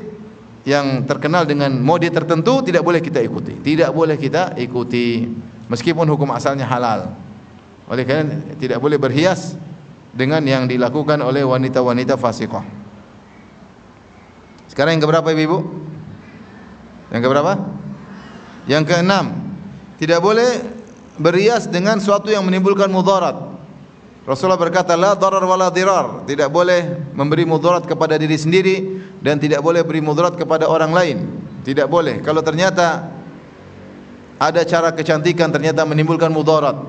yang terkenal dengan mode tertentu tidak boleh kita ikuti. Tidak boleh kita ikuti meskipun hukum asalnya halal. Oleh karena tidak boleh berhias dengan yang dilakukan oleh wanita-wanita fasiqah. Sekarang yang keberapa Ibu? Yang keberapa? Yang keenam, tidak boleh berhias dengan suatu yang menimbulkan mudarat. Rasulullah berkata, la darar wala dirar. Tidak boleh memberi mudarat kepada diri sendiri dan tidak boleh beri mudarat kepada orang lain. Tidak boleh. Kalau ternyata ada cara kecantikan ternyata menimbulkan mudarat,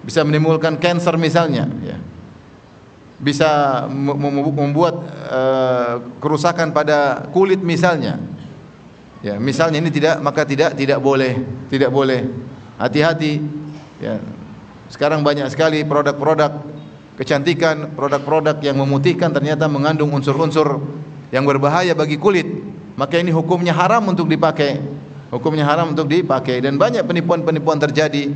bisa menimbulkan kanker misalnya, ya. Bisa membuat kerusakan pada kulit misalnya. Ya, misalnya ini tidak, maka tidak boleh. Hati-hati. Ya. Sekarang banyak sekali produk-produk kecantikan, produk-produk yang memutihkan ternyata mengandung unsur-unsur yang berbahaya bagi kulit. Maka ini hukumnya haram untuk dipakai. Hukumnya haram untuk dipakai dan banyak penipuan-penipuan terjadi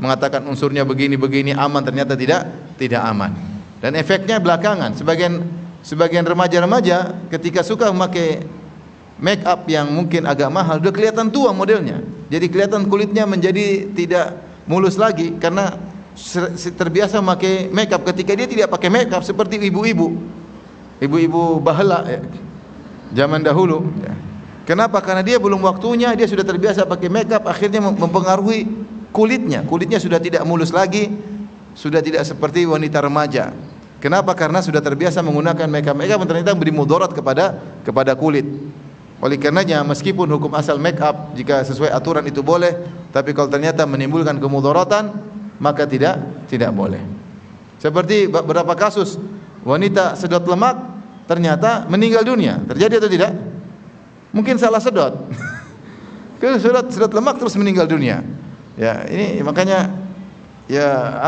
mengatakan unsurnya begini-begini aman, ternyata tidak aman. Dan efeknya belakangan. Sebagian remaja-remaja ketika suka memakai make up yang mungkin agak mahal, udah kelihatan tua modelnya. Jadi kelihatan kulitnya menjadi tidak mulus lagi karena terbiasa memakai make up. Ketika dia tidak pakai make up seperti ibu-ibu bahala ya, zaman dahulu ya. Kenapa? Karena dia belum waktunya, dia sudah terbiasa pakai make up, akhirnya mempengaruhi kulitnya sudah tidak mulus lagi, sudah tidak seperti wanita remaja. Kenapa? Karena sudah terbiasa menggunakan make up yang ternyata beri mudarat kepada kulit. Oleh karenanya meskipun hukum asal make up jika sesuai aturan itu boleh, tapi kalau ternyata menimbulkan kemudaratan maka tidak boleh. Seperti beberapa kasus wanita sedot lemak ternyata meninggal dunia. Terjadi atau tidak? Mungkin salah sedot. sedot lemak terus meninggal dunia. Ya, ini makanya ya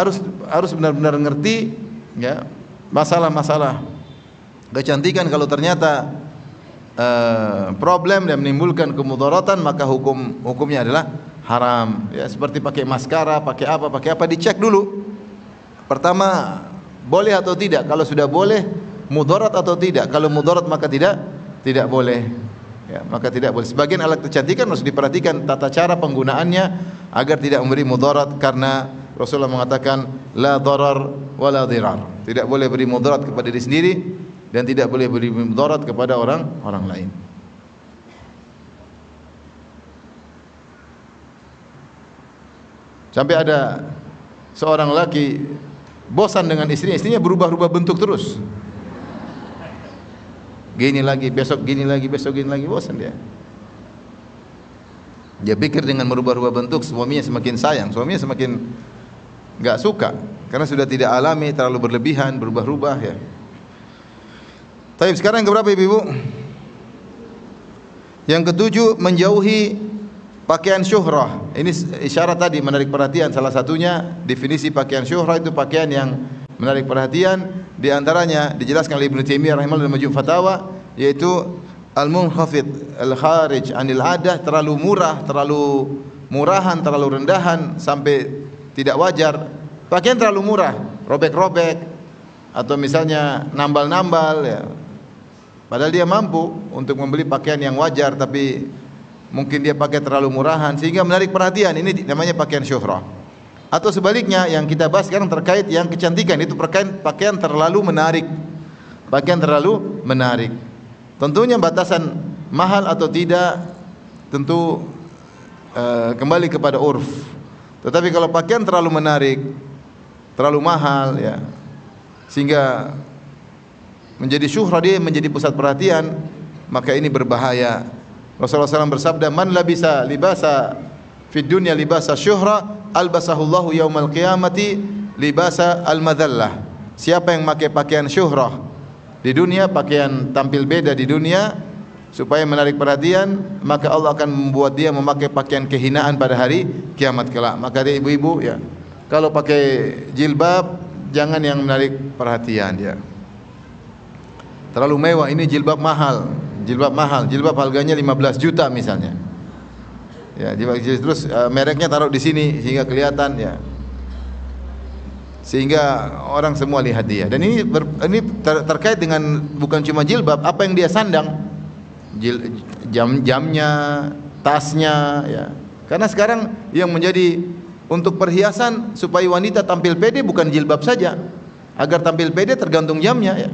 harus benar-benar ngerti ya masalah-masalah kecantikan. Kalau ternyata problem dan menimbulkan kemudaratan maka hukumnya adalah haram. Ya, seperti pakai maskara, pakai apa dicek dulu. Pertama, boleh atau tidak. Kalau sudah boleh, mudarat atau tidak. Kalau mudarat maka tidak boleh. Ya, maka tidak boleh. Sebagian alat kecantikan harus diperhatikan tata cara penggunaannya agar tidak memberi mudarat, karena Rasulullah mengatakan la darar wala dirar. Tidak boleh beri mudarat kepada diri sendiri dan tidak boleh beri mudarat kepada orang lain. Sampai ada seorang laki bosan dengan istrinya berubah-ubah bentuk terus. Gini lagi, besok gini lagi, besok gini lagi, bosan dia. Dia pikir dengan merubah-ubah bentuk suaminya semakin sayang, suaminya semakin enggak suka karena sudah tidak alami, terlalu berlebihan, berubah-ubah ya. Tapi sekarang yang keberapa Ibu? Yang ketujuh, menjauhi pakaian syuhrah. Ini isyarat tadi menarik perhatian. Salah satunya definisi pakaian syuhrah itu pakaian yang menarik perhatian. Di antaranya dijelaskan oleh Ibnu Taimiyah rahimahullah dalam Majmu' Fatawa, yaitu al-munkhafid al-kharij 'anil 'adah, terlalu murah, terlalu murahan, terlalu rendahan sampai tidak wajar. Pakaian terlalu murah, robek-robek atau misalnya nambal-nambal ya. Padahal dia mampu untuk membeli pakaian yang wajar, tapi mungkin dia pakai terlalu murahan sehingga menarik perhatian. Ini namanya pakaian syuhrah. Atau sebaliknya yang kita bahas sekarang terkait yang kecantikan, itu pakaian terlalu menarik. Pakaian terlalu menarik. Tentunya batasan mahal atau tidak tentu kembali kepada urf. Tetapi kalau pakaian terlalu menarik, terlalu mahal ya, sehingga menjadi syuhrah, dia menjadi pusat perhatian, maka ini berbahaya. Rasulullah SAW bersabda, man labisa libasa fid dunya libasa syuhra albasahullahu yaumal qiyamati libasa al-madhallah. Siapa yang memakai pakaian syuhrah di dunia, pakaian tampil beda di dunia supaya menarik perhatian, maka Allah akan membuat dia memakai pakaian kehinaan pada hari kiamat kelak. Maka dia ibu-ibu ya, kalau pakai jilbab jangan yang menarik perhatian ya. Terlalu mewah, ini jilbab mahal, jilbab harganya 15 juta misalnya. Ya, terus mereknya taruh di sini sehingga kelihatan ya. Sehingga orang semua lihat dia. Dan ini terkait dengan bukan cuma jilbab, apa yang dia sandang. jam-jamnya, tasnya, ya. Karena sekarang yang menjadi untuk perhiasan supaya wanita tampil pede bukan jilbab saja. Agar tampil pede tergantung jamnya, ya.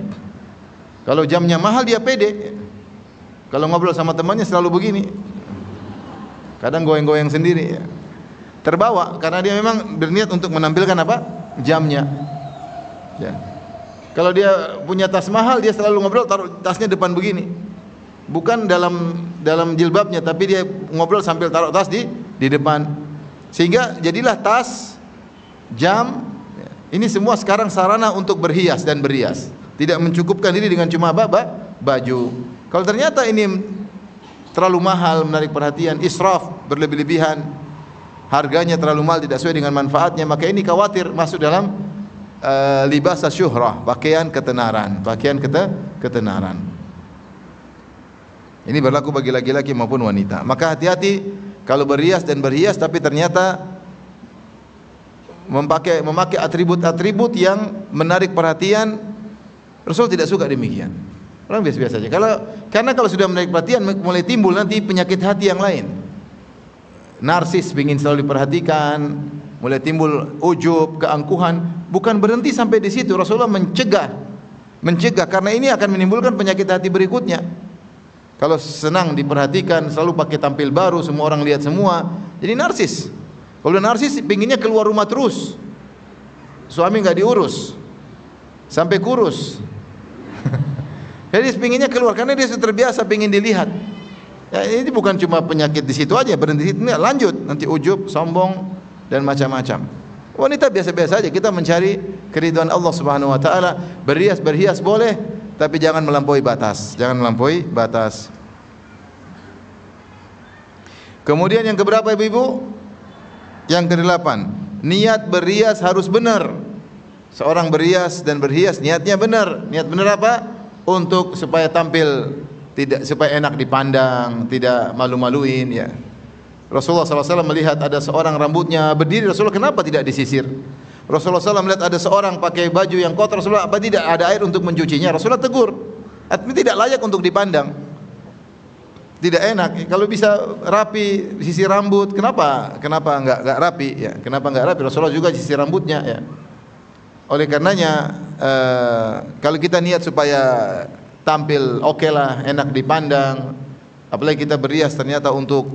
Kalau jamnya mahal dia pede. Kalau ngobrol sama temannya selalu begini. Kadang goyang-goyang sendiri, ya. Terbawa karena dia memang berniat untuk menampilkan apa? Jamnya. Ya. Kalau dia punya tas mahal, dia selalu ngobrol taruh tasnya depan begini. Bukan dalam jilbabnya, tapi dia ngobrol sambil taruh tas di depan. Sehingga jadilah tas, jam, ya. Ini semua sekarang sarana untuk berhias dan berias. Tidak mencukupkan diri dengan cuma baju. Kalau ternyata ini terlalu mahal, menarik perhatian, israf, berlebih-lebihan, harganya terlalu mahal, tidak sesuai dengan manfaatnya, maka ini khawatir masuk dalam libas syuhrah, pakaian ketenaran, ketenaran. Ini berlaku bagi laki-laki maupun wanita. Maka hati-hati kalau berhias dan berhias tapi ternyata memakai atribut-atribut yang menarik perhatian. Rasul tidak suka demikian. Orang biasa-biasa saja. Karena kalau sudah menarik perhatian mulai timbul nanti penyakit hati yang lain. Narsis, ingin selalu diperhatikan, mulai timbul ujub, keangkuhan. Bukan berhenti sampai di situ. Rasulullah mencegah karena ini akan menimbulkan penyakit hati berikutnya. Kalau senang diperhatikan, selalu pakai tampil baru, semua orang lihat semua, jadi narsis. Kalau udah narsis, pinginnya keluar rumah terus. Suami nggak diurus, sampai kurus. Jadi pinginnya keluar karena dia sudah terbiasa pingin dilihat. Ya, ini bukan cuma penyakit di situ aja, berhenti di situ, lanjut nanti ujub, sombong dan macam-macam. Wanita biasa-biasa aja, kita mencari keridhaan Allah Subhanahu wa taala. Berhias boleh, tapi jangan melampaui batas. Kemudian yang keberapa Ibu? Yang ke-8. Niat berhias harus benar. Seorang berhias dan berhias niatnya benar. Niat benar apa? Untuk supaya tampil supaya enak dipandang, tidak malu-maluin, ya. Rasulullah SAW melihat ada seorang rambutnya berdiri, Rasulullah kenapa tidak disisir? Rasulullah SAW melihat ada seorang pakai baju yang kotor, Rasulullah apa tidak ada air untuk mencucinya? Rasulullah tegur. Ini tidak layak untuk dipandang. Tidak enak. Kalau bisa rapi, sisir rambut, kenapa enggak rapi, ya? Kenapa enggak rapi? Rasulullah juga sisir rambutnya, ya. Oleh karenanya kalau kita niat supaya tampil oke lah, enak dipandang, apalagi kita berhias ternyata untuk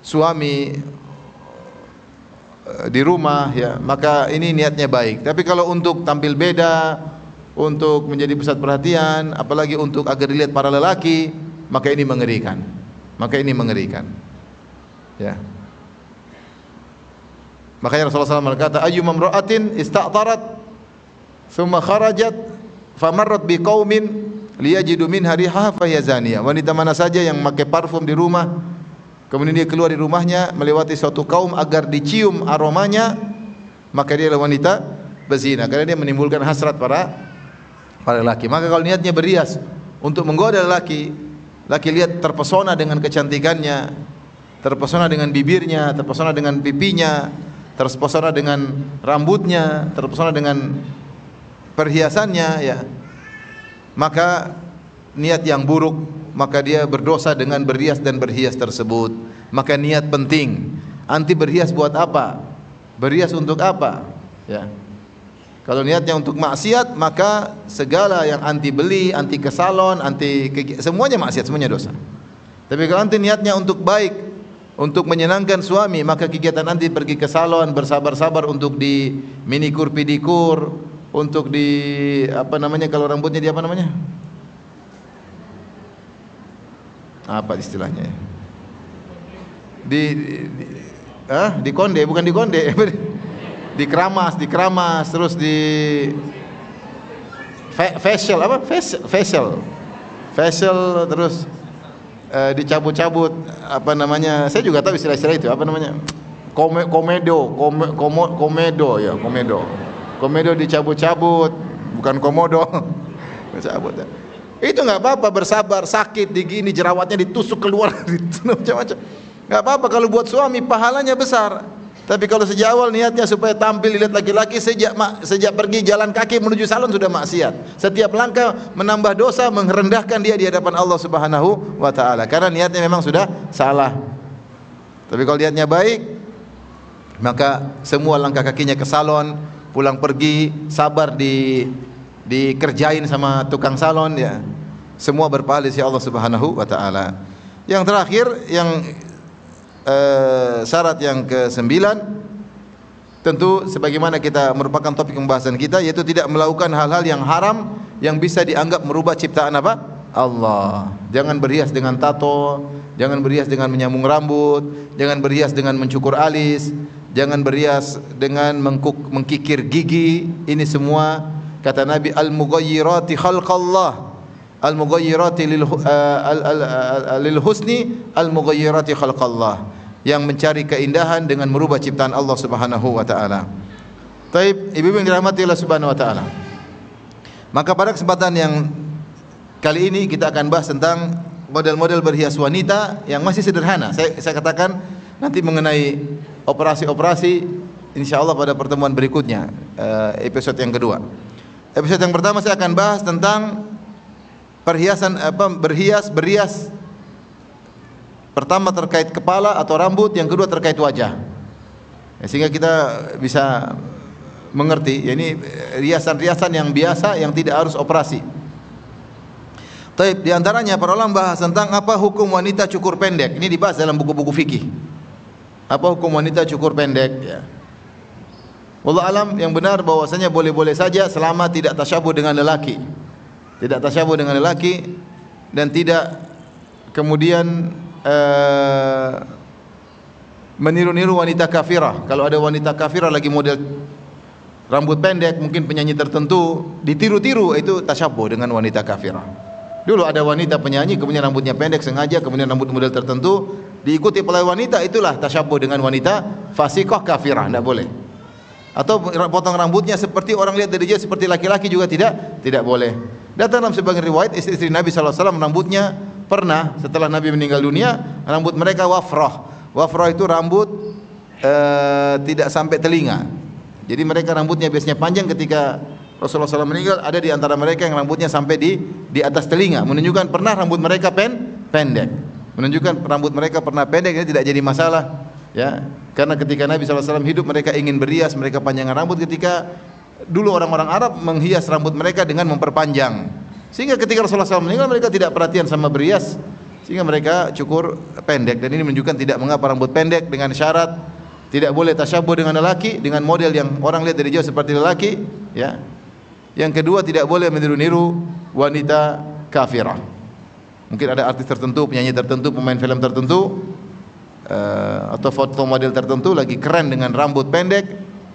suami di rumah, ya, maka ini niatnya baik. Tapi kalau untuk tampil beda, untuk menjadi pusat perhatian, apalagi untuk agar dilihat para lelaki, maka ini mengerikan. Ya. Makanya Rasulullah SAW berkata, ayyuma imra'atin ista'tarat thumma kharajat famarrat biqaumin liyajidu minha rihaha fahiya zaniyah. Wanita mana saja yang memakai parfum di rumah, kemudian dia keluar di rumahnya melewati suatu kaum agar dicium aromanya, maka dia adalah wanita berzina, karena dia menimbulkan hasrat para lelaki. Maka kalau niatnya berhias untuk menggoda lelaki lihat terpesona dengan kecantikannya, terpesona dengan bibirnya, terpesona dengan pipinya, terpesona dengan rambutnya, terpesona dengan perhiasannya, ya, maka niat yang buruk, maka dia berdosa dengan berhias dan berhias tersebut. Maka niat penting. Anti berhias buat apa? Berhias untuk apa? Ya. Kalau niatnya untuk maksiat, maka segala yang anti beli, anti ke salon, semuanya maksiat, semuanya dosa. Tapi kalau anti niatnya untuk baik, untuk menyenangkan suami, maka kegiatan anti pergi ke salon, bersabar-sabar untuk di minikur pedikur, untuk di kalau rambutnya di apa istilahnya, di konde, bukan di konde, dikeramas, terus di facial, terus dicabut-cabut, saya juga tahu istilah-istilah itu, komedo dicabut-cabut, bukan komodo. Cabut. Itu nggak apa-apa, bersabar, sakit digini, jerawatnya ditusuk keluar, macam-macam. Nggak apa-apa kalau buat suami pahalanya besar. Tapi kalau sejak awal niatnya supaya tampil dilihat laki-laki, sejak pergi jalan kaki menuju salon sudah maksiat. Setiap langkah menambah dosa, merendahkan dia di hadapan Allah Subhanahu wa taala. Karena niatnya memang sudah salah. Tapi kalau niatnya baik, maka semua langkah kakinya ke salon, pulang pergi, sabar dikerjain sama tukang salon ya. Semua berpahala di sisi Allah Subhanahu wa taala. Yang terakhir, yang syarat yang ke-9, tentu sebagaimana kita merupakan topik pembahasan kita, yaitu tidak melakukan hal-hal yang haram yang bisa dianggap merubah ciptaan apa? Allah. Jangan berhias dengan tato, jangan berhias dengan menyambung rambut, jangan berhias dengan mencukur alis, jangan berhias dengan mengkikir gigi. Ini semua kata Nabi al-mughayyirati khalqallah. Al-mughayyirati lil husni, al-mughayyirati khalqallah, yang mencari keindahan dengan merubah ciptaan Allah Subhanahu wa taala. Taib, ibu-ibu yang dirahmati Allah Subhanahu wa taala. Maka pada kesempatan yang kali ini kita akan bahas tentang model-model berhias wanita yang masih sederhana. Saya katakan nanti mengenai operasi-operasi insyaallah pada pertemuan berikutnya, episode yang kedua. Episode yang pertama saya akan bahas tentang perhiasan berias. Pertama terkait kepala atau rambut, yang kedua terkait wajah. Sehingga kita bisa mengerti, ya, ini riasan-riasan yang biasa yang tidak harus operasi. Taib, di antaranya para ulama bahas tentang apa hukum wanita cukur pendek. Ini dibahas dalam buku-buku fikih. Apa hukum wanita cukur pendek ya. Wallahu alam, yang benar bahwasanya boleh-boleh saja selama tidak tasyabuh dengan lelaki. Tidak tasyabuh dengan lelaki dan tidak kemudian meniru-niru wanita kafirah. Kalau ada wanita kafirah lagi model rambut pendek, mungkin penyanyi tertentu, ditiru-tiru, itu tasyabuh dengan wanita kafirah. Dulu ada wanita penyanyi kemudian rambutnya pendek sengaja, kemudian rambut model tertentu diikuti oleh wanita, itulah tasyabuh dengan wanita fasiqah kafirah, tidak boleh. Atau potong rambutnya seperti orang lihat dari jauh seperti laki-laki juga tidak boleh. Datang dalam sebagian riwayat istri-istri Nabi SAW rambutnya pernah setelah Nabi meninggal dunia, rambut mereka wafrah. Wafrah itu rambut tidak sampai telinga. Jadi mereka rambutnya biasanya panjang, ketika Rasulullah SAW meninggal ada di antara mereka yang rambutnya sampai di atas telinga, menunjukkan pernah rambut mereka pendek. Menunjukkan rambut mereka pernah pendek, ini tidak jadi masalah ya. Karena ketika Nabi SAW hidup mereka ingin berias, mereka panjangkan rambut. Ketika dulu orang-orang Arab menghias rambut mereka dengan memperpanjang, sehingga ketika Rasulullah SAW meninggal mereka tidak perhatian sama berias, sehingga mereka cukur pendek. Dan ini menunjukkan tidak mengapa rambut pendek, dengan syarat tidak boleh tasyabuh dengan lelaki, dengan model yang orang lihat dari jauh seperti lelaki ya. Yang kedua, tidak boleh meniru-niru wanita kafirah. Mungkin ada artis tertentu, penyanyi tertentu, pemain film tertentu, atau foto model tertentu lagi keren dengan rambut pendek,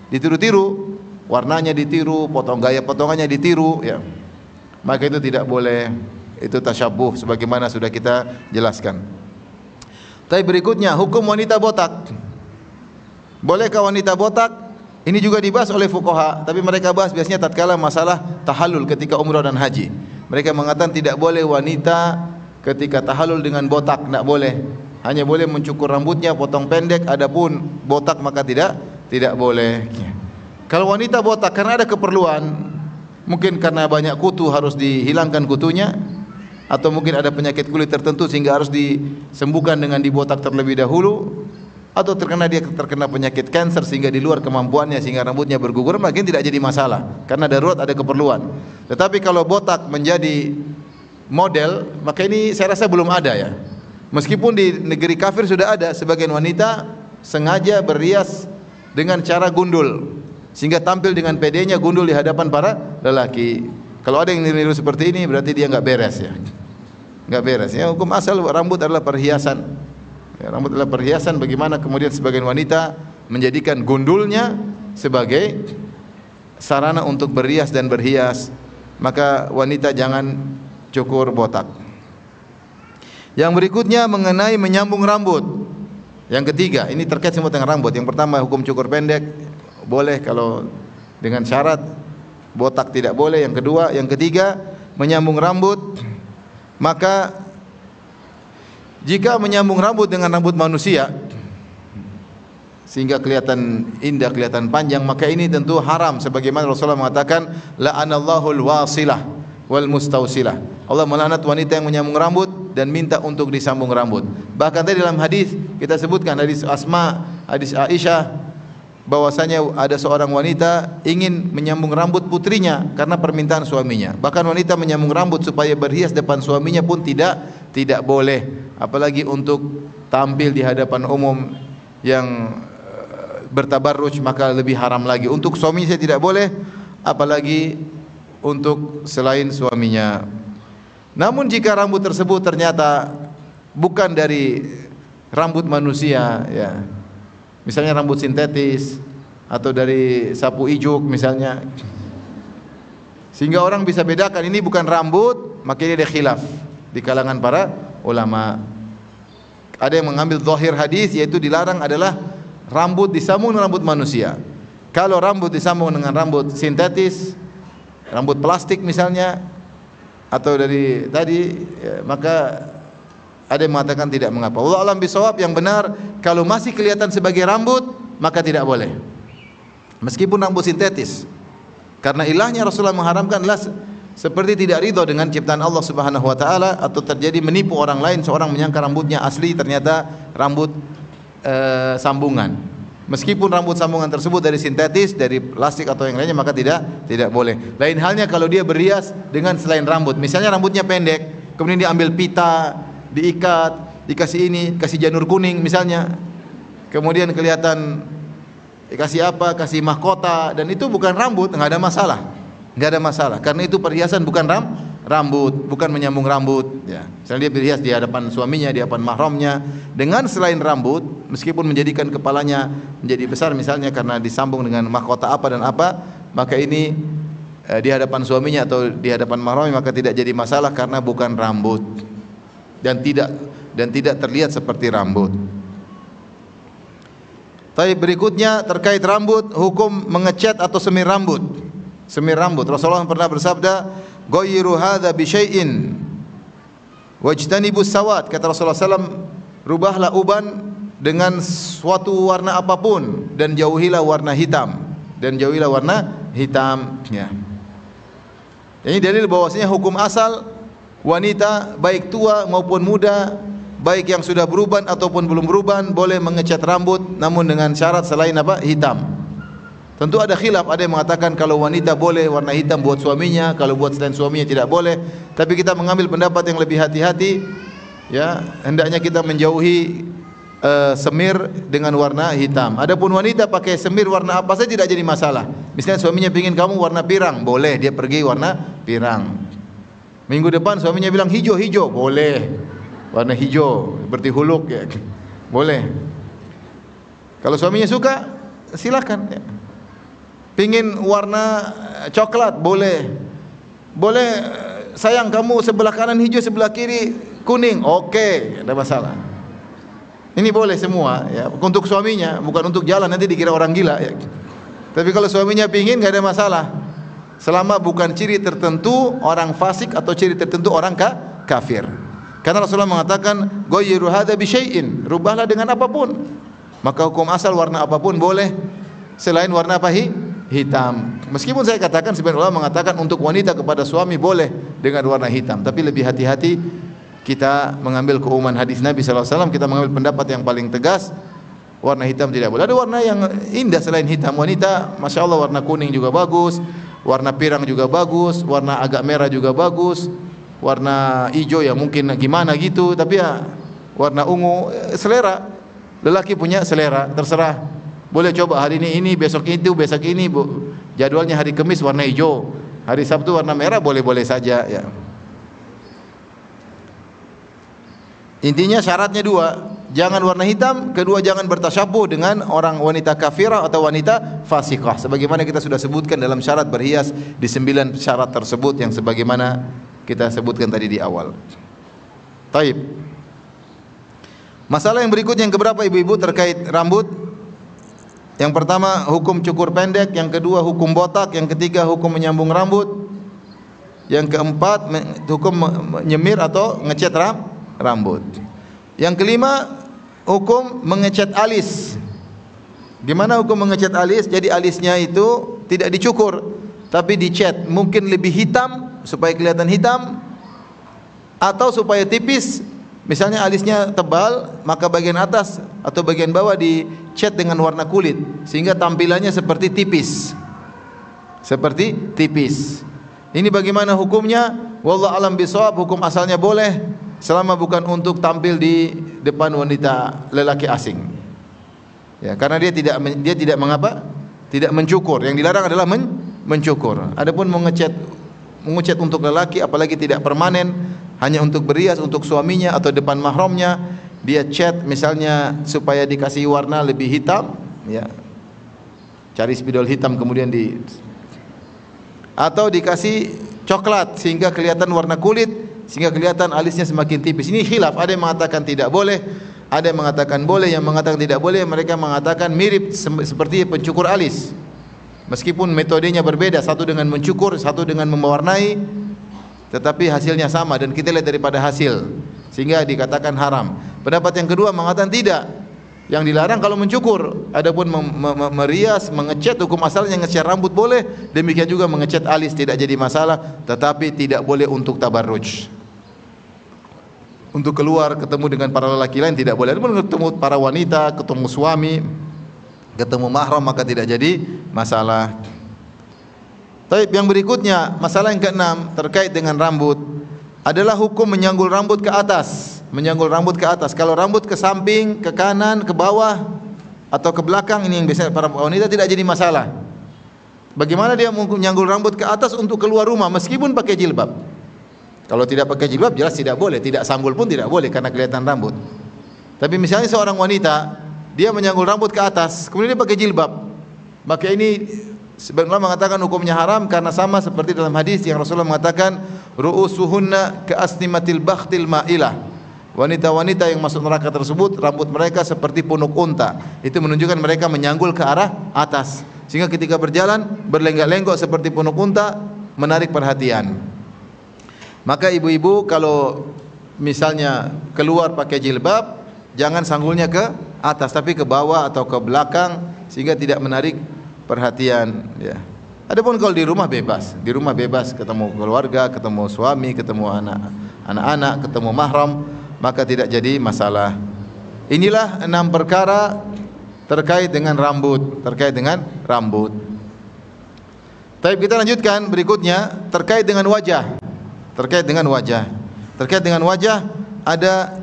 ditiru-tiru, warnanya ditiru, gaya potongannya ditiru ya. Maka itu tidak boleh, itu tasyabuh sebagaimana sudah kita jelaskan. Tapi berikutnya, hukum wanita botak. Bolehkah wanita botak? Ini juga dibahas oleh fuqaha, tapi mereka bahas biasanya tatkala masalah tahallul ketika umrah dan haji. Mereka mengatakan tidak boleh wanita ketika tahallul dengan botak, tidak boleh. Hanya boleh mencukur rambutnya, potong pendek. Adapun botak maka tidak boleh. Kalau wanita botak karena ada keperluan, mungkin karena banyak kutu harus dihilangkan kutunya, atau mungkin ada penyakit kulit tertentu sehingga harus disembuhkan dengan dibotak terlebih dahulu, atau dia terkena penyakit kanker sehingga di luar kemampuannya sehingga rambutnya berguguran, mungkin tidak jadi masalah karena darurat, ada keperluan. Tetapi kalau botak menjadi model, maka ini saya rasa belum ada ya. Meskipun di negeri kafir sudah ada sebagian wanita sengaja berias dengan cara gundul sehingga tampil dengan pedenya gundul di hadapan para lelaki. Kalau ada yang niru seperti ini berarti dia enggak beres ya. Enggak beres ya. Hukum asal rambut adalah perhiasan. Ya, rambut adalah perhiasan. Bagaimana kemudian sebagian wanita menjadikan gundulnya sebagai sarana untuk berias dan berhias, maka wanita jangan cukur botak. Yang berikutnya mengenai menyambung rambut. Yang ketiga, ini terkait semua dengan rambut. Yang pertama hukum cukur pendek boleh kalau dengan syarat, botak tidak boleh. Yang kedua, yang ketiga menyambung rambut. Maka jika menyambung rambut dengan rambut manusia, sehingga kelihatan indah, kelihatan panjang, maka ini tentu haram sebagaimana Rasulullah mengatakan la'anallahul wasilah wal mustausilah. Allah melaknat wanita yang menyambung rambut dan minta untuk disambung rambut. Bahkan tadi dalam hadis kita sebutkan hadis Asma, hadis Aisyah, bahwasanya ada seorang wanita ingin menyambung rambut putrinya karena permintaan suaminya. Bahkan wanita menyambung rambut supaya berhias depan suaminya pun tidak boleh, apalagi untuk tampil di hadapan umum yang bertabarruj, maka lebih haram lagi. Untuk suaminya tidak boleh, apalagi untuk selain suaminya. Namun jika rambut tersebut ternyata bukan dari rambut manusia, ya, misalnya rambut sintetis atau dari sapu ijuk misalnya, sehingga orang bisa bedakan ini bukan rambut, maka ini ada khilaf di kalangan para ulama. Ada yang mengambil zahir hadis, yaitu dilarang adalah rambut disambung dengan rambut manusia. Kalau rambut disambung dengan rambut sintetis, rambut plastik misalnya, atau dari tadi, ya, maka ada yang mengatakan tidak mengapa. Wallahu a'lam bishawab, yang benar kalau masih kelihatan sebagai rambut maka tidak boleh, meskipun rambut sintetis. Karena ilahnya Rasulullah mengharamkan adalah seperti tidak ridho dengan ciptaan Allah Subhanahu wa taala, atau terjadi menipu orang lain, seorang menyangka rambutnya asli ternyata rambut sambungan. Meskipun rambut sambungan tersebut dari sintetis, dari plastik atau yang lainnya, maka tidak boleh. Lain halnya kalau dia berhias dengan selain rambut. Misalnya rambutnya pendek, kemudian diambil pita, diikat, dikasih ini, kasih janur kuning misalnya, kemudian kelihatan dikasih apa, kasih mahkota, dan itu bukan rambut, nggak ada masalah, karena itu perhiasan, bukan rambut, bukan menyambung rambut, ya. Misalnya dia berhias di hadapan suaminya, di hadapan mahramnya dengan selain rambut, meskipun menjadikan kepalanya menjadi besar misalnya karena disambung dengan mahkota apa dan apa, maka ini di hadapan suaminya atau di hadapan mahramnya, maka tidak jadi masalah karena bukan rambut dan tidak terlihat seperti rambut. Tapi berikutnya terkait rambut, hukum mengecat atau semir rambut. Semir rambut, Rasulullah pernah bersabda, "Ghayyiru hadza bi syai'in wajtanibus sawad." Kata Rasulullah SAW, rubahlah uban dengan suatu warna apapun dan jauhilah warna hitam. Ya. Ini dalil bahwasanya hukum asal wanita baik tua maupun muda, baik yang sudah beruban ataupun belum beruban, boleh mengecat rambut, namun dengan syarat selain apa? Hitam. Tentu ada khilaf, ada yang mengatakan kalau wanita boleh warna hitam buat suaminya, kalau buat selain suaminya tidak boleh. Tapi kita mengambil pendapat yang lebih hati-hati, ya, hendaknya kita menjauhi semir dengan warna hitam. Adapun wanita pakai semir warna apa saja tidak jadi masalah. Misalnya suaminya ingin kamu warna pirang, boleh dia pergi warna pirang. Minggu depan suaminya bilang hijau, boleh warna hijau seperti huluk, ya, boleh. Kalau suaminya suka, silakan, ya. Pingin warna coklat, boleh. Sayang kamu sebelah kanan hijau, sebelah kiri kuning, oke, ada masalah. Ini boleh semua, ya, untuk suaminya, bukan untuk jalan nanti dikira orang gila, ya. Tapi kalau suaminya pingin, nggak ada masalah, selama bukan ciri tertentu orang fasik atau ciri tertentu orang kafir. Karena Rasulullah mengatakan, "Ghayyiru hadza bi syai'in," rubahlah dengan apapun. Maka hukum asal warna apapun boleh selain warna apa? Hitam. Meskipun saya katakan, sebagian ulama mengatakan untuk wanita kepada suami boleh dengan warna hitam, tapi lebih hati-hati kita mengambil keumuman hadis Nabi SAW. Kita mengambil pendapat yang paling tegas, warna hitam tidak boleh. Ada warna yang indah selain hitam. Wanita, masya Allah, warna kuning juga bagus, warna pirang juga bagus, warna agak merah juga bagus, warna hijau ya mungkin gimana gitu, tapi ya warna ungu, selera. Lelaki punya selera, terserah. Boleh coba hari ini, besok itu, besok ini, Bu. Jadwalnya hari Kamis warna hijau, hari Sabtu warna merah, boleh-boleh saja, ya. Intinya syaratnya dua, jangan warna hitam, kedua jangan bertasyabuh dengan orang wanita kafirah atau wanita fasikah. Sebagaimana kita sudah sebutkan dalam syarat berhias di 9 syarat tersebut yang sebagaimana kita sebutkan tadi di awal. Taib. Masalah yang berikut yang keberapa ibu-ibu terkait rambut? Yang pertama hukum cukur pendek, yang kedua hukum botak, yang ketiga hukum menyambung rambut, yang keempat hukum menyemir atau ngecat rambut. Yang kelima hukum mengecat alis. Gimana hukum mengecat alis? Jadi alisnya itu tidak dicukur, tapi dicat. Mungkin lebih hitam supaya kelihatan hitam, atau supaya tipis. Misalnya alisnya tebal, maka bagian atas atau bagian bawah dicat dengan warna kulit sehingga tampilannya seperti tipis. Seperti tipis. Ini bagaimana hukumnya? Wallahu alam bisawab. Hukum asalnya boleh selama bukan untuk tampil di depan wanita lelaki asing. Ya, karena dia tidak mengapa? Tidak mencukur. Yang dilarang adalah mencukur. Adapun mengecat untuk lelaki, apalagi tidak permanen, hanya untuk berias untuk suaminya atau depan mahramnya, dia cat misalnya supaya dikasih warna lebih hitam, ya. Cari spidol hitam kemudian atau dikasih coklat sehingga kelihatan warna kulit, sehingga kelihatan alisnya semakin tipis. Ini khilaf, ada yang mengatakan tidak boleh, ada yang mengatakan boleh, yang mengatakan tidak boleh mereka mengatakan mirip seperti pencukur alis. Meskipun metodenya berbeda, satu dengan mencukur, satu dengan mewarnai, tetapi hasilnya sama dan kita lihat daripada hasil sehingga dikatakan haram. Pendapat yang kedua mengatakan tidak. Yang dilarang kalau mencukur. Adapun merias, mengecat, hukum asalnya ngecat rambut boleh, demikian juga mengecat alis tidak jadi masalah, tetapi tidak boleh untuk tabarruj. Untuk keluar ketemu dengan para lelaki lain tidak boleh. Adapun ketemu para wanita, ketemu suami, ketemu mahram maka tidak jadi masalah. Baik, yang berikutnya, masalah yang keenam terkait dengan rambut adalah hukum menyanggul rambut ke atas. Menyanggul rambut ke atas. Kalau rambut ke samping, ke kanan, ke bawah atau ke belakang, ini yang biasanya para wanita tidak jadi masalah. Bagaimana dia menyanggul rambut ke atas untuk keluar rumah meskipun pakai jilbab? Kalau tidak pakai jilbab jelas tidak boleh, tidak sanggul pun tidak boleh karena kelihatan rambut. Tapi misalnya seorang wanita dia menyanggul rambut ke atas, kemudian dia pakai jilbab, maka ini sebenarnya mengatakan hukumnya haram karena sama seperti dalam hadis yang Rasulullah mengatakan ru'usuhunna ka'asnimatil bakhtil ma'ilah. Wanita-wanita yang masuk neraka tersebut rambut mereka seperti punuk unta. Itu menunjukkan mereka menyanggul ke arah atas. Sehingga ketika berjalan berlenggak-lenggok seperti punuk unta, menarik perhatian. Maka ibu-ibu kalau misalnya keluar pakai jilbab, jangan sanggulnya ke atas tapi ke bawah atau ke belakang sehingga tidak menarik perhatian, ya. Adapun kalau di rumah bebas ketemu keluarga, ketemu suami, ketemu anak-anak, ketemu mahram, maka tidak jadi masalah. Inilah 6 perkara terkait dengan rambut, Baik, kita lanjutkan berikutnya terkait dengan wajah. Terkait dengan wajah ada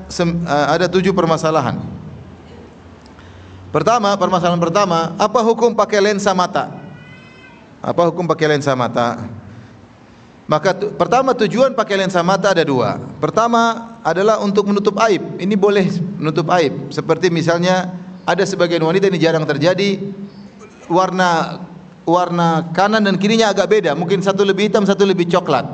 7 permasalahan. Permasalahan pertama, apa hukum pakai lensa mata? Maka pertama tujuan pakai lensa mata ada 2. Pertama adalah untuk menutup aib. Ini boleh menutup aib. Seperti misalnya ada sebagian wanita, ini jarang terjadi, warna kanan dan kirinya agak beda. Mungkin satu lebih hitam, satu lebih coklat.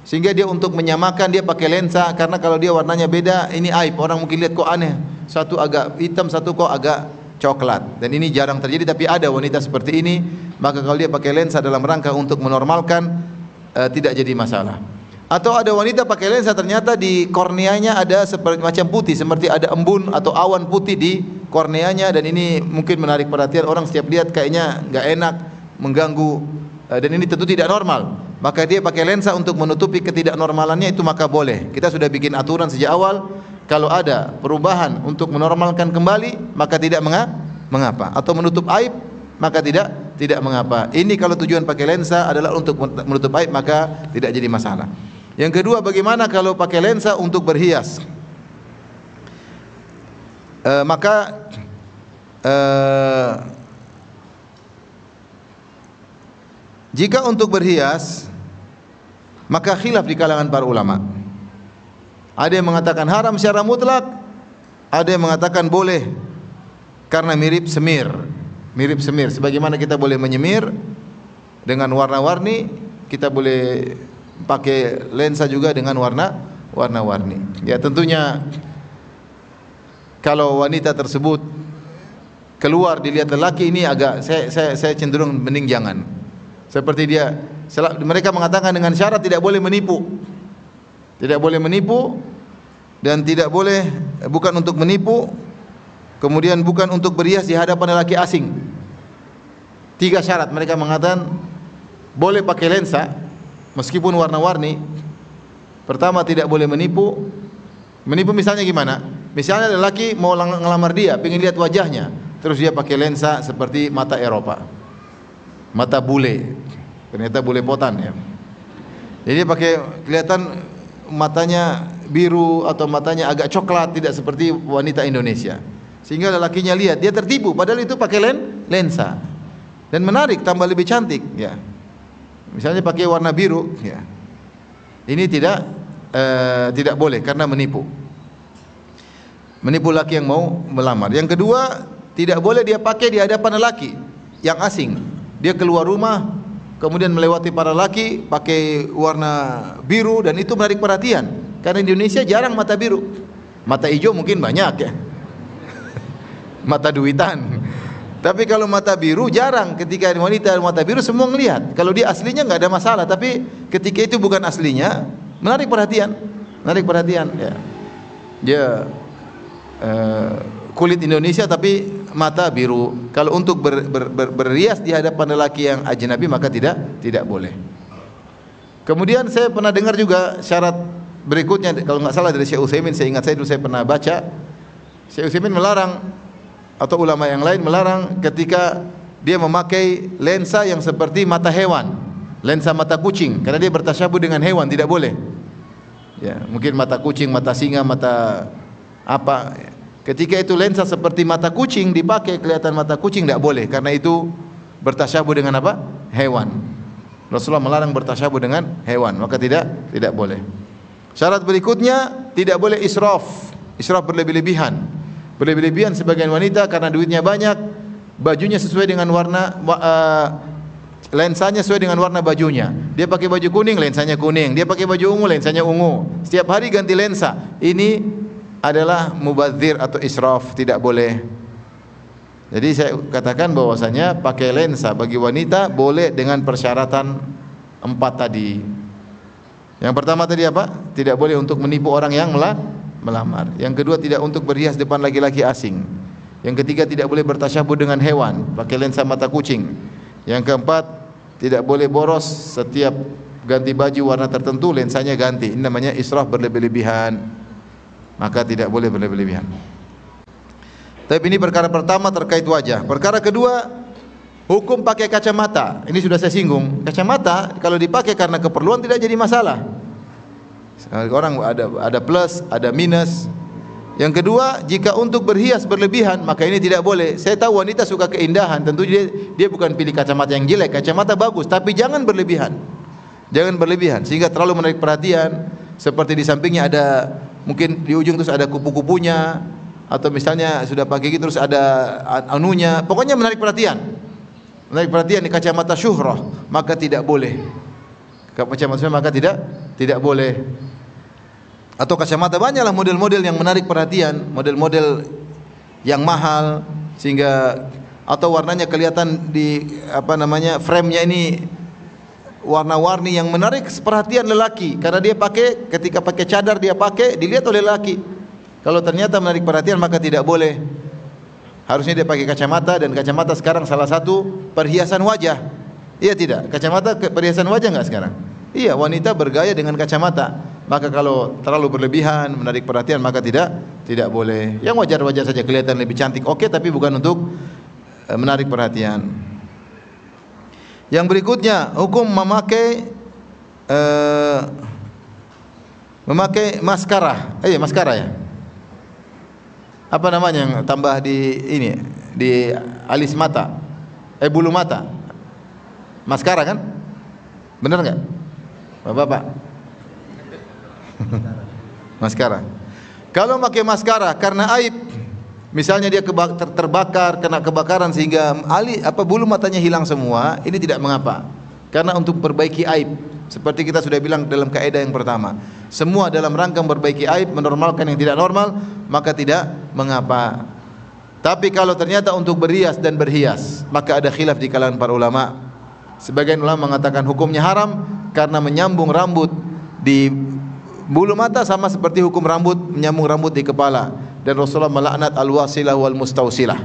Sehingga dia untuk menyamakan dia pakai lensa karena kalau dia warnanya beda ini aib. Orang mungkin lihat kok aneh. Satu agak hitam, satu kok agak coklat. Dan ini jarang terjadi tapi ada wanita seperti ini. Maka kalau dia pakai lensa dalam rangka untuk menormalkan tidak jadi masalah. Atau ada wanita pakai lensa ternyata di korneanya ada seperti macam putih, seperti ada embun atau awan putih di korneanya dan ini mungkin menarik perhatian orang, setiap lihat kayaknya nggak enak, mengganggu dan ini tentu tidak normal. Maka dia pakai lensa untuk menutupi ketidaknormalannya, itu maka boleh. Kita sudah bikin aturan sejak awal, kalau ada perubahan untuk menormalkan kembali maka tidak mengapa, atau menutup aib maka tidak mengapa. Ini kalau tujuan pakai lensa adalah untuk menutup aib maka tidak jadi masalah. Yang kedua, bagaimana kalau pakai lensa untuk berhias? Jika untuk berhias, maka khilaf di kalangan para ulama. Ada yang mengatakan haram secara mutlak, ada yang mengatakan boleh karena mirip semir. Sebagaimana kita boleh menyemir dengan warna-warni, kita boleh pakai lensa juga dengan warna-warni. Ya, tentunya kalau wanita tersebut keluar dilihat lelaki, ini agak saya cenderung mending jangan. Seperti mereka mengatakan dengan syarat tidak boleh menipu. Tidak boleh menipu dan tidak boleh, bukan untuk menipu. Kemudian bukan untuk berhias di hadapan lelaki asing. 3 syarat. Mereka mengatakan boleh pakai lensa meskipun warna-warni. Pertama, tidak boleh menipu. Menipu misalnya gimana? Misalnya lelaki mau ngelamar dia, pengen lihat wajahnya, terus dia pakai lensa seperti mata Eropa, mata bule, ternyata bule potan ya. Jadi dia pakai, kelihatan matanya biru atau matanya agak coklat, tidak seperti wanita Indonesia, sehingga lelakinya lihat, dia tertipu, padahal itu pakai lensa dan menarik, tambah lebih cantik ya. Misalnya pakai warna biru ya. Ini tidak boleh karena menipu laki yang mau melamar. Yang kedua, tidak boleh dia pakai di hadapan laki yang asing. Dia keluar rumah, kemudian melewati para laki pakai warna biru, dan itu menarik perhatian. Karena di Indonesia jarang mata biru, mata hijau mungkin banyak ya, mata duitan. Tapi kalau mata biru jarang. Ketika wanita mata biru semua ngelihat. Kalau dia aslinya nggak ada masalah, tapi ketika itu bukan aslinya, menarik perhatian ya. Dia kulit Indonesia tapi mata biru. Kalau untuk berrias di hadapan lelaki yang ajnabi maka tidak boleh. Kemudian saya pernah dengar juga syarat berikutnya, kalau nggak salah dari Syekh Utsaimin, saya ingat dulu saya pernah baca, Syekh Utsaimin melarang, atau ulama yang lain melarang ketika dia memakai lensa yang seperti mata hewan, lensa mata kucing, karena dia bertasyabuh dengan hewan, tidak boleh. Ya, mungkin mata kucing, mata singa, mata apa. Ketika itu lensa seperti mata kucing dipakai, kelihatan mata kucing, tidak boleh, karena itu bertasyabuh dengan apa? Hewan. Rasulullah melarang bertasyabuh dengan hewan, maka tidak boleh. Syarat berikutnya, tidak boleh israf berlebih-lebihan. Berlebih-lebihan sebagian wanita karena duitnya banyak, bajunya sesuai dengan warna, lensanya sesuai dengan warna bajunya. Dia pakai baju kuning, lensanya kuning. Dia pakai baju ungu, lensanya ungu. Setiap hari ganti lensa. Ini adalah mubadzir atau israf, tidak boleh. Jadi saya katakan bahwasanya pakai lensa bagi wanita boleh dengan persyaratan 4 tadi. Yang pertama tadi apa? Tidak boleh untuk menipu orang yang melamar. Yang kedua, tidak untuk berhias depan laki-laki asing. Yang ketiga, tidak boleh bertasyabuh dengan hewan, pakai lensa mata kucing. Yang keempat, tidak boleh boros, setiap ganti baju warna tertentu lensanya ganti. Ini namanya israf, berlebih-lebihan. Maka tidak boleh berlebih-lebihan. Tapi ini perkara pertama terkait wajah. Perkara kedua, hukum pakai kacamata. Ini sudah saya singgung. Kacamata kalau dipakai karena keperluan tidak jadi masalah. Orang ada plus, ada minus. Yang kedua, jika untuk berhias berlebihan, maka ini tidak boleh. Saya tahu wanita suka keindahan, tentu dia bukan pilih kacamata yang jelek, kacamata bagus, tapi jangan berlebihan. Jangan berlebihan sehingga terlalu menarik perhatian, seperti di sampingnya ada, mungkin di ujung terus ada kupu-kupunya, atau misalnya sudah pakai gitu terus ada anunya, pokoknya menarik perhatian. Menarik perhatian di kacamata syuhrah, maka tidak boleh. Kacamata syuhrah maka tidak boleh. Atau kacamata, banyaklah model-model yang menarik perhatian, model-model yang mahal sehingga, atau warnanya kelihatan di frame-nya ini warna-warni yang menarik perhatian lelaki karena dia pakai, ketika pakai cadar dia pakai, dilihat oleh lelaki. Kalau ternyata menarik perhatian maka tidak boleh. Harusnya dia pakai kacamata, dan kacamata sekarang salah satu perhiasan wajah. Iya tidak? Kacamata perhiasan wajah enggak sekarang? Iya, wanita bergaya dengan kacamata. Maka kalau terlalu berlebihan, menarik perhatian, maka tidak boleh. Yang wajar-wajar saja, kelihatan lebih cantik, oke, tapi bukan untuk menarik perhatian. Yang berikutnya, hukum memakai maskara. Maskara ya. Apa namanya yang tambah di ini, di alis mata? Bulu mata. Maskara kan? Benar enggak? Bapak-bapak. Maskara. Kalau pakai maskara karena aib, misalnya dia terbakar, kena kebakaran sehingga bulu matanya hilang semua, ini tidak mengapa. Karena untuk perbaiki aib, seperti kita sudah bilang dalam kaidah yang pertama, semua dalam rangka memperbaiki aib, menormalkan yang tidak normal, maka tidak mengapa. Tapi kalau ternyata untuk berhias dan berhias, maka ada khilaf di kalangan para ulama. Sebagian ulama mengatakan hukumnya haram karena menyambung rambut di bulu mata sama seperti hukum rambut menyambung rambut di kepala. dan Rasulullah melaknat al-wasilah wal mustausilah.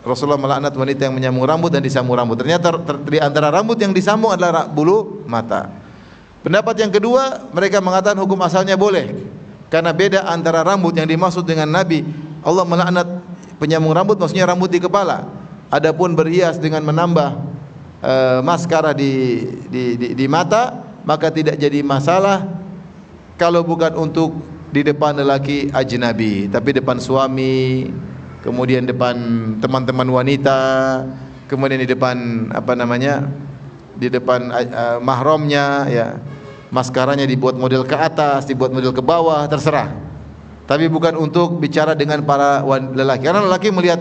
Rasulullah melaknat wanita yang menyambung rambut dan disambung rambut. Ternyata di antara rambut yang disambung adalah bulu mata. Pendapat yang kedua, mereka mengatakan hukum asalnya boleh, karena beda antara rambut yang dimaksud dengan Nabi. Allah melaknat penyambung rambut, maksudnya rambut di kepala. Adapun berhias dengan menambah maskara di mata, maka tidak jadi masalah kalau bukan untuk di depan lelaki ajnabi, tapi depan suami, kemudian depan teman-teman wanita, kemudian di depan di depan mahramnya, ya. Maskaranya dibuat model ke atas, dibuat model ke bawah, terserah. Tapi bukan untuk bicara dengan para lelaki. Karena lelaki melihat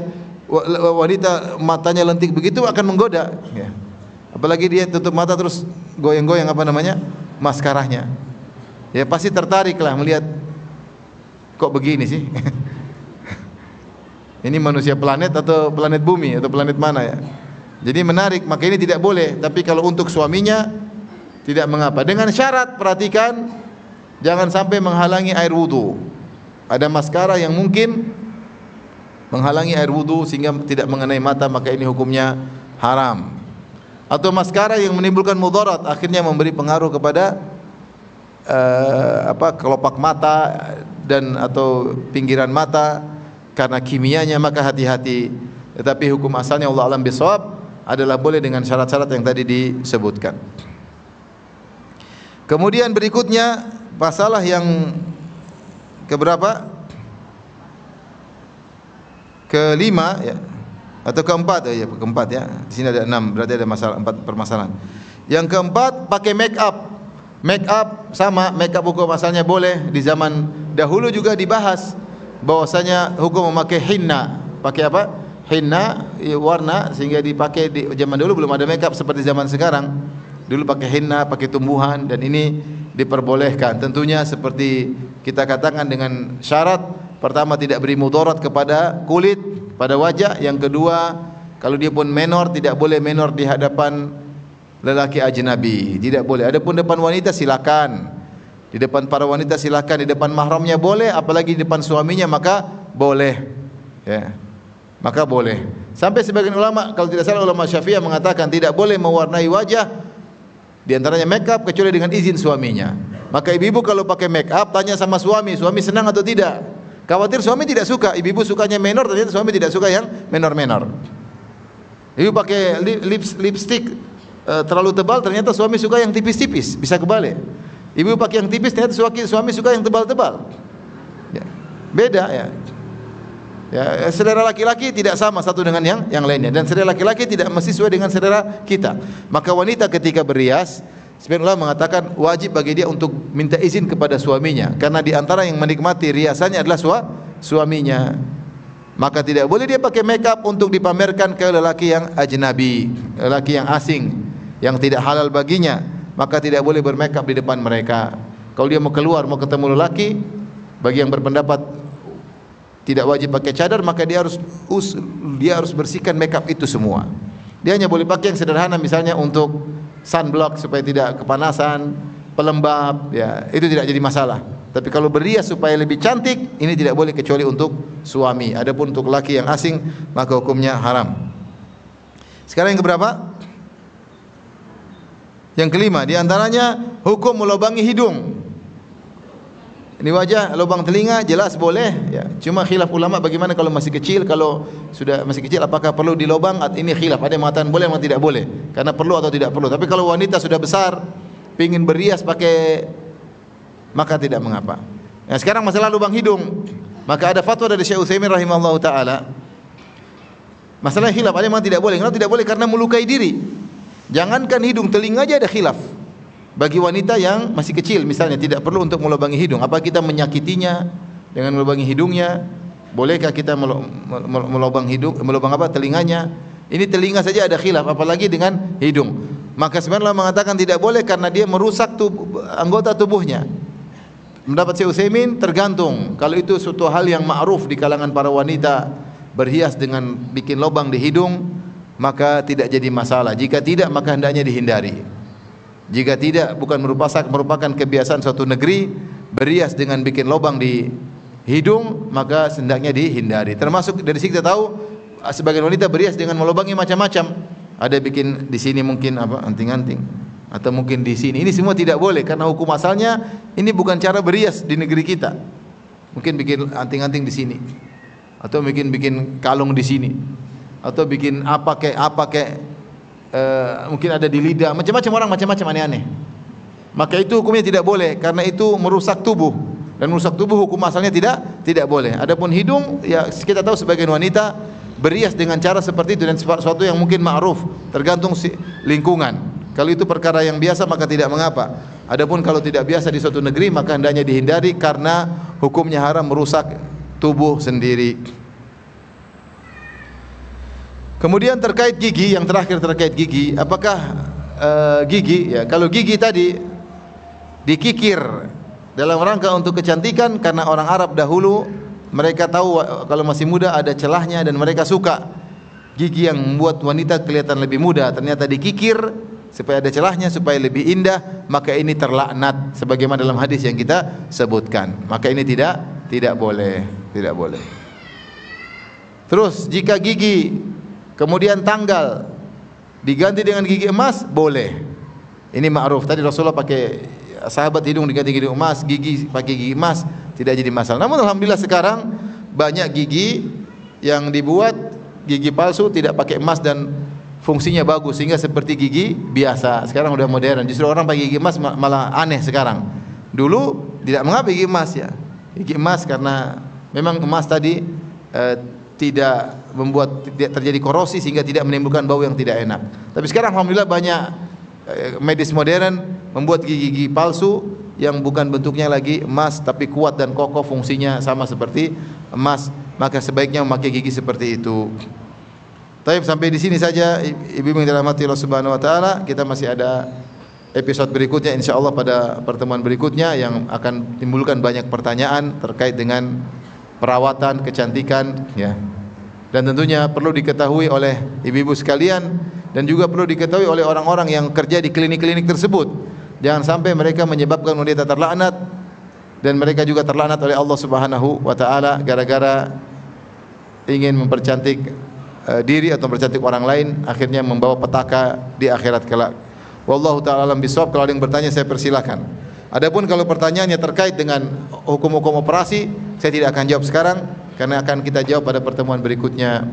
wanita matanya lentik begitu akan menggoda, ya. Apalagi dia tutup mata terus goyang-goyang maskaranya. Ya pasti tertariklah melihat, kok begini sih? Ini manusia planet atau planet bumi atau planet mana, ya? Jadi menarik, maka ini tidak boleh. Tapi kalau untuk suaminya tidak mengapa. Dengan syarat, perhatikan, jangan sampai menghalangi air wudu. Ada maskara yang mungkin menghalangi air wudu sehingga tidak mengenai mata, maka ini hukumnya haram. Atau maskara yang menimbulkan mudarat, akhirnya memberi pengaruh kepada kelopak mata dan atau pinggiran mata karena kimianya, maka hati-hati. Tetapi hukum asalnya Allah alam bisawab adalah boleh dengan syarat-syarat yang tadi disebutkan. Kemudian berikutnya masalah yang keberapa? Kelima, ya, atau keempat, ya, keempat, ya. Di sini ada 6, berarti ada masalah 4 permasalahan. Yang keempat, pakai make up. Make up sama, make up hukum asalnya boleh. Di zaman dahulu juga dibahas bahwasanya hukum memakai hinna. Pakai apa? Hinna, warna, sehingga dipakai di zaman dulu belum ada make up seperti zaman sekarang. Dulu pakai henna, pakai tumbuhan, dan ini diperbolehkan. Tentunya seperti kita katakan dengan syarat, pertama tidak beri mudarat kepada kulit, pada wajah. Yang kedua, kalau dia pun menor, tidak boleh menor di hadapan lelaki ajnabi, tidak boleh. Adapun depan wanita silakan. Di depan para wanita silakan, di depan mahramnya boleh, apalagi di depan suaminya maka boleh. Ya. Maka boleh. Sampai sebagian ulama, kalau tidak salah ulama Syafi'iyah mengatakan tidak boleh mewarnai wajah di antaranya make up kecuali dengan izin suaminya. Maka ibu-ibu kalau pakai make up tanya sama suami, suami senang atau tidak. Khawatir suami tidak suka, ibu-ibu sukanya menor, ternyata suami tidak suka yang menor-menor. Ibu pakai lipstick terlalu tebal, ternyata suami suka yang tipis-tipis, bisa kebalik. Ibu pakai yang tipis, ternyata suami suka yang tebal-tebal. Ya. Beda, ya. Ya, selera laki-laki tidak sama satu dengan yang lainnya, dan selera laki-laki tidak mesti sesuai dengan selera kita. Maka wanita ketika berhias, sebagian ulama mengatakan wajib bagi dia untuk minta izin kepada suaminya, karena di antara yang menikmati riasannya adalah suaminya. Maka tidak boleh dia pakai makeup untuk dipamerkan ke lelaki yang ajnabi, lelaki yang asing, yang tidak halal baginya. Maka tidak boleh bermakeup di depan mereka. Kalau dia mau keluar, mau ketemu lelaki, bagi yang berpendapat tidak wajib pakai cadar, maka dia harus bersihkan makeup itu semua. Dia hanya boleh pakai yang sederhana, misalnya untuk sunblock supaya tidak kepanasan, pelembab, ya, itu tidak jadi masalah. Tapi kalau berhias supaya lebih cantik, ini tidak boleh kecuali untuk suami. Adapun untuk laki yang asing, maka hukumnya haram. Sekarang yang keberapa? Yang kelima, di antaranya hukum melubangi hidung. Ini wajah, lubang telinga jelas boleh, ya. Cuma khilaf ulama bagaimana kalau masih kecil. Kalau sudah masih kecil apakah perlu dilobang? Ini khilaf. Ada yang mengatakan boleh, yang tidak boleh. Karena perlu atau tidak perlu. Tapi kalau wanita sudah besar, pingin berhias pakai, maka tidak mengapa. Nah, sekarang masalah lubang hidung. Maka ada fatwa dari Syekh Utsaimin rahimahullahu taala. Masalah khilaf, ada yang mengatakan tidak boleh. Kenapa tidak boleh? Karena melukai diri. Jangankan hidung, telinga aja ada khilaf. Bagi wanita yang masih kecil misalnya tidak perlu untuk melubangi hidung. Apa kita menyakitinya dengan melubangi hidungnya? Bolehkah kita melubang hidung, melubang apa? Telinganya? Ini telinga saja ada khilaf, apalagi dengan hidung. Maka sebenarnya mengatakan tidak boleh karena dia merusak anggota tubuhnya. Mendapat Syekh Utsaimin tergantung. Kalau itu suatu hal yang ma'ruf di kalangan para wanita berhias dengan bikin lubang di hidung, maka tidak jadi masalah. Jika tidak, maka hendaknya dihindari. Jika tidak, bukan merupakan kebiasaan suatu negeri berhias dengan bikin lubang di hidung, maka hendaknya dihindari. Termasuk dari sini kita tahu sebagian wanita berias dengan melubangi macam-macam. Ada bikin di sini mungkin apa anting-anting, atau mungkin di sini. Ini semua tidak boleh karena hukum asalnya ini bukan cara berias di negeri kita. Mungkin bikin anting-anting di sini, atau bikin kalung di sini, atau bikin apa kayak mungkin ada di lidah, macam-macam orang macam-macam aneh-aneh. Maka itu hukumnya tidak boleh karena itu merusak tubuh, dan merusak tubuh hukum asalnya tidak boleh. Adapun hidung, ya kita tahu sebagian wanita berias dengan cara seperti itu dan sesuatu yang mungkin ma'ruf, tergantung lingkungan. Kalau itu perkara yang biasa maka tidak mengapa. Adapun kalau tidak biasa di suatu negeri maka hendaknya dihindari karena hukumnya haram, merusak tubuh sendiri. Kemudian terkait gigi, yang terakhir terkait gigi, apakah gigi, ya kalau gigi tadi dikikir dalam rangka untuk kecantikan, karena orang Arab dahulu mereka tahu kalau masih muda ada celahnya dan mereka suka gigi yang membuat wanita kelihatan lebih muda, ternyata dikikir supaya ada celahnya, supaya lebih indah, maka ini terlaknat sebagaimana dalam hadis yang kita sebutkan. Maka ini tidak boleh. Terus jika gigi kemudian tanggal diganti dengan gigi emas, boleh. Ini ma'ruf. Tadi Rasulullah pakai, sahabat hidung diganti gigi emas, gigi pakai gigi emas, tidak jadi masalah. Namun alhamdulillah sekarang banyak gigi yang dibuat gigi palsu, tidak pakai emas dan fungsinya bagus sehingga seperti gigi biasa. Sekarang udah modern. Justru orang pakai gigi emas malah aneh sekarang. Dulu tidak mengapa gigi emas, ya. Gigi emas karena memang emas tadi tidak membuat terjadi korosi sehingga tidak menimbulkan bau yang tidak enak. Tapi sekarang alhamdulillah banyak medis modern membuat gigi palsu yang bukan bentuknya lagi emas tapi kuat dan kokoh, fungsinya sama seperti emas, maka sebaiknya memakai gigi seperti itu. Baik, sampai di sini saja ibu yang dirahmati Allah Subhanahu wa taala. Kita masih ada episode berikutnya insyaallah pada pertemuan berikutnya yang akan timbulkan banyak pertanyaan terkait dengan perawatan kecantikan, ya. Dan tentunya perlu diketahui oleh ibu-ibu sekalian dan juga perlu diketahui oleh orang-orang yang kerja di klinik-klinik tersebut. Jangan sampai mereka menyebabkan wanita terlaknat dan mereka juga terlaknat oleh Allah Subhanahu wa taala gara-gara ingin mempercantik diri atau mempercantik orang lain, akhirnya membawa petaka di akhirat kelak. Wallahu taala alam bisawab. Kalau ada yang bertanya saya persilahkan. Adapun kalau pertanyaannya terkait dengan hukum-hukum operasi, saya tidak akan jawab sekarang karena akan kita jawab pada pertemuan berikutnya.